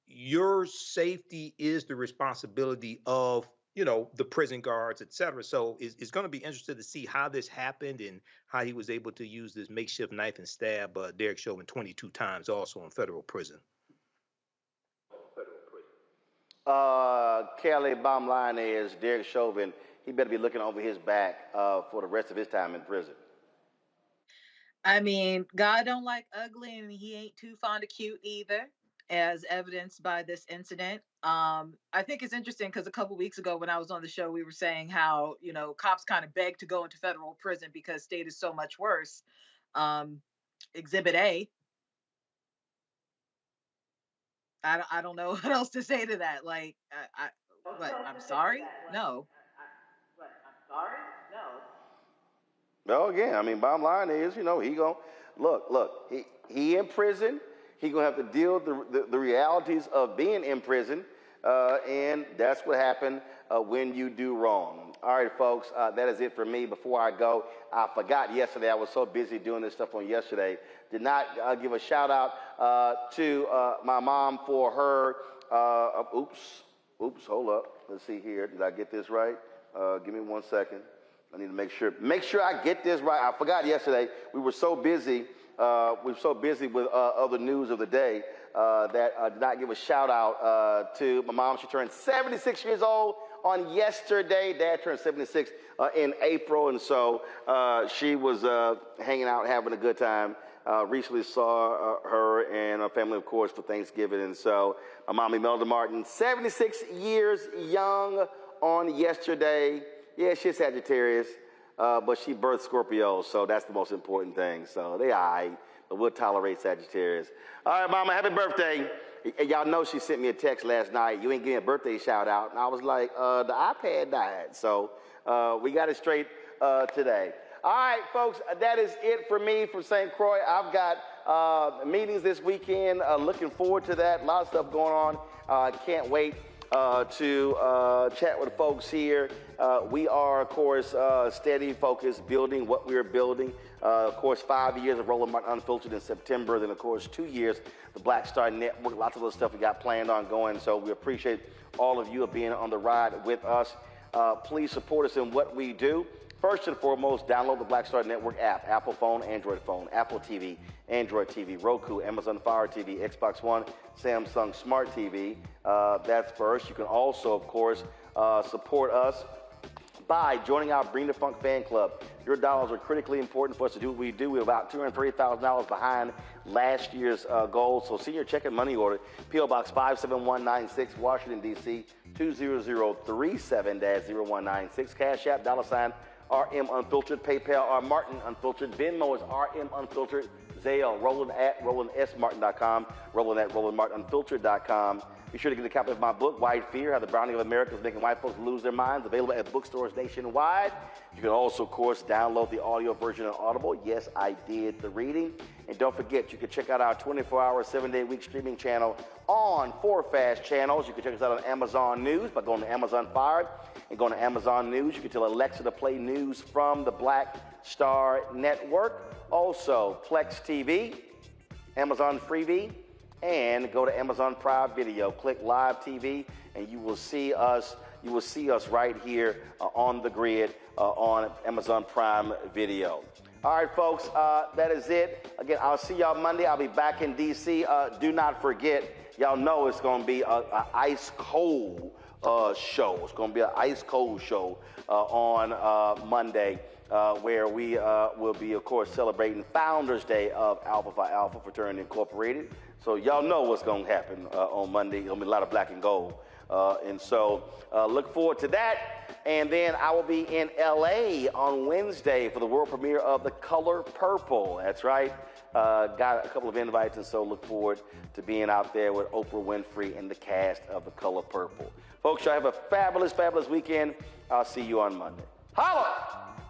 S14: your safety is the responsibility of the prison guards, et cetera. So it's going to be interesting to see how this happened and how he was able to use this makeshift knife and stab Derek Chauvin 22 times, also in federal prison.
S1: Kelly, bottom line is Derek Chauvin, he better be looking over his back for the rest of his time in prison.
S16: I mean, God don't like ugly, and he ain't too fond of cute either, as evidenced by this incident. I think it's interesting because a couple weeks ago when I was on the show, we were saying how, cops kind of beg to go into federal prison because state is so much worse. Exhibit A. I don't know what else to say to that. Like, I'm sorry? No.
S1: Well, again, I mean, bottom line is, he gonna look. He in prison. He gonna have to deal with the realities of being in prison, and that's what happened when you do wrong. All right, folks, that is it for me. Before I go, I forgot yesterday. I was so busy doing this stuff on yesterday. Did not give a shout out to my mom for her. Oops, hold up. Let's see here. Did I get this right? Give me 1 second. I need to make sure I get this right. I forgot yesterday. We were so busy. With other news of the day that I did not give a shout out to my mom. She turned 76 years old on yesterday. Dad turned 76 in April, and so she was hanging out, having a good time. Recently saw her and her family, of course, for Thanksgiving, and so my mom, Imelda Martin, 76 years young on yesterday. Yeah, she's Sagittarius, but she birthed Scorpio, so that's the most important thing. So they all right, but we'll tolerate Sagittarius. All right, Mama, happy birthday. Y'all know she sent me a text last night. You ain't giving a birthday shout out. And I was like, the iPad died. So we got it straight today. All right, folks, that is it for me from St. Croix. I've got meetings this weekend. Looking forward to that. A lot of stuff going on. Can't wait to chat with the folks here. We are, of course, steady, focused, building what we're building. Of course, 5 years of Roland Martin Unfiltered in September. Then, of course, 2 years, the Black Star Network. Lots of other stuff we got planned on going. So we appreciate all of you being on the ride with us. Please support us in what we do. First and foremost, download the Black Star Network app, Apple phone, Android phone, Apple TV, Android TV, Roku, Amazon Fire TV, Xbox One, Samsung Smart TV. That's first. You can also, of course, support us by joining our Bring the Funk fan club. Your dollars are critically important for us to do what we do. We're about $230,000 behind last year's goal. So senior check and money order, P.O. Box 57196, Washington, D.C., 20037-0196. Cash App, $, RM Unfiltered, PayPal, R Martin Unfiltered, Venmo is RM Unfiltered, Zelle, Roland at RolandSMartin.com, Roland at RolandMartinUnfiltered.com. Be sure to get a copy of my book, White Fear, How the Browning of America is Making White Folks Lose Their Minds, available at bookstores nationwide. You can also, of course, download the audio version on Audible. Yes, I did the reading. And don't forget, you can check out our 24-hour, 7-day-a-week streaming channel on 4 fast channels. You can check us out on Amazon News by going to Amazon Fire and going to Amazon News. You can tell Alexa to play news from the Black Star Network. Also, Plex TV, Amazon Freevee, and go to Amazon Prime Video. Click Live TV, and you will see us. You will see us right here on the grid on Amazon Prime Video. All right, folks, that is it. Again, I'll see y'all Monday. I'll be back in D.C. Do not forget, y'all know it's going to be an ice-cold show. It's going to be an ice-cold show on Monday, where we will be, of course, celebrating Founders Day of Alpha Phi Alpha Fraternity Incorporated. So y'all know what's going to happen on Monday. There'll be a lot of black and gold. And so look forward to that. And then I will be in LA on Wednesday for the world premiere of The Color Purple. That's right. Got a couple of invites, and so look forward to being out there with Oprah Winfrey and the cast of The Color Purple. Folks, y'all have a fabulous, fabulous weekend. I'll see you on Monday. Holla!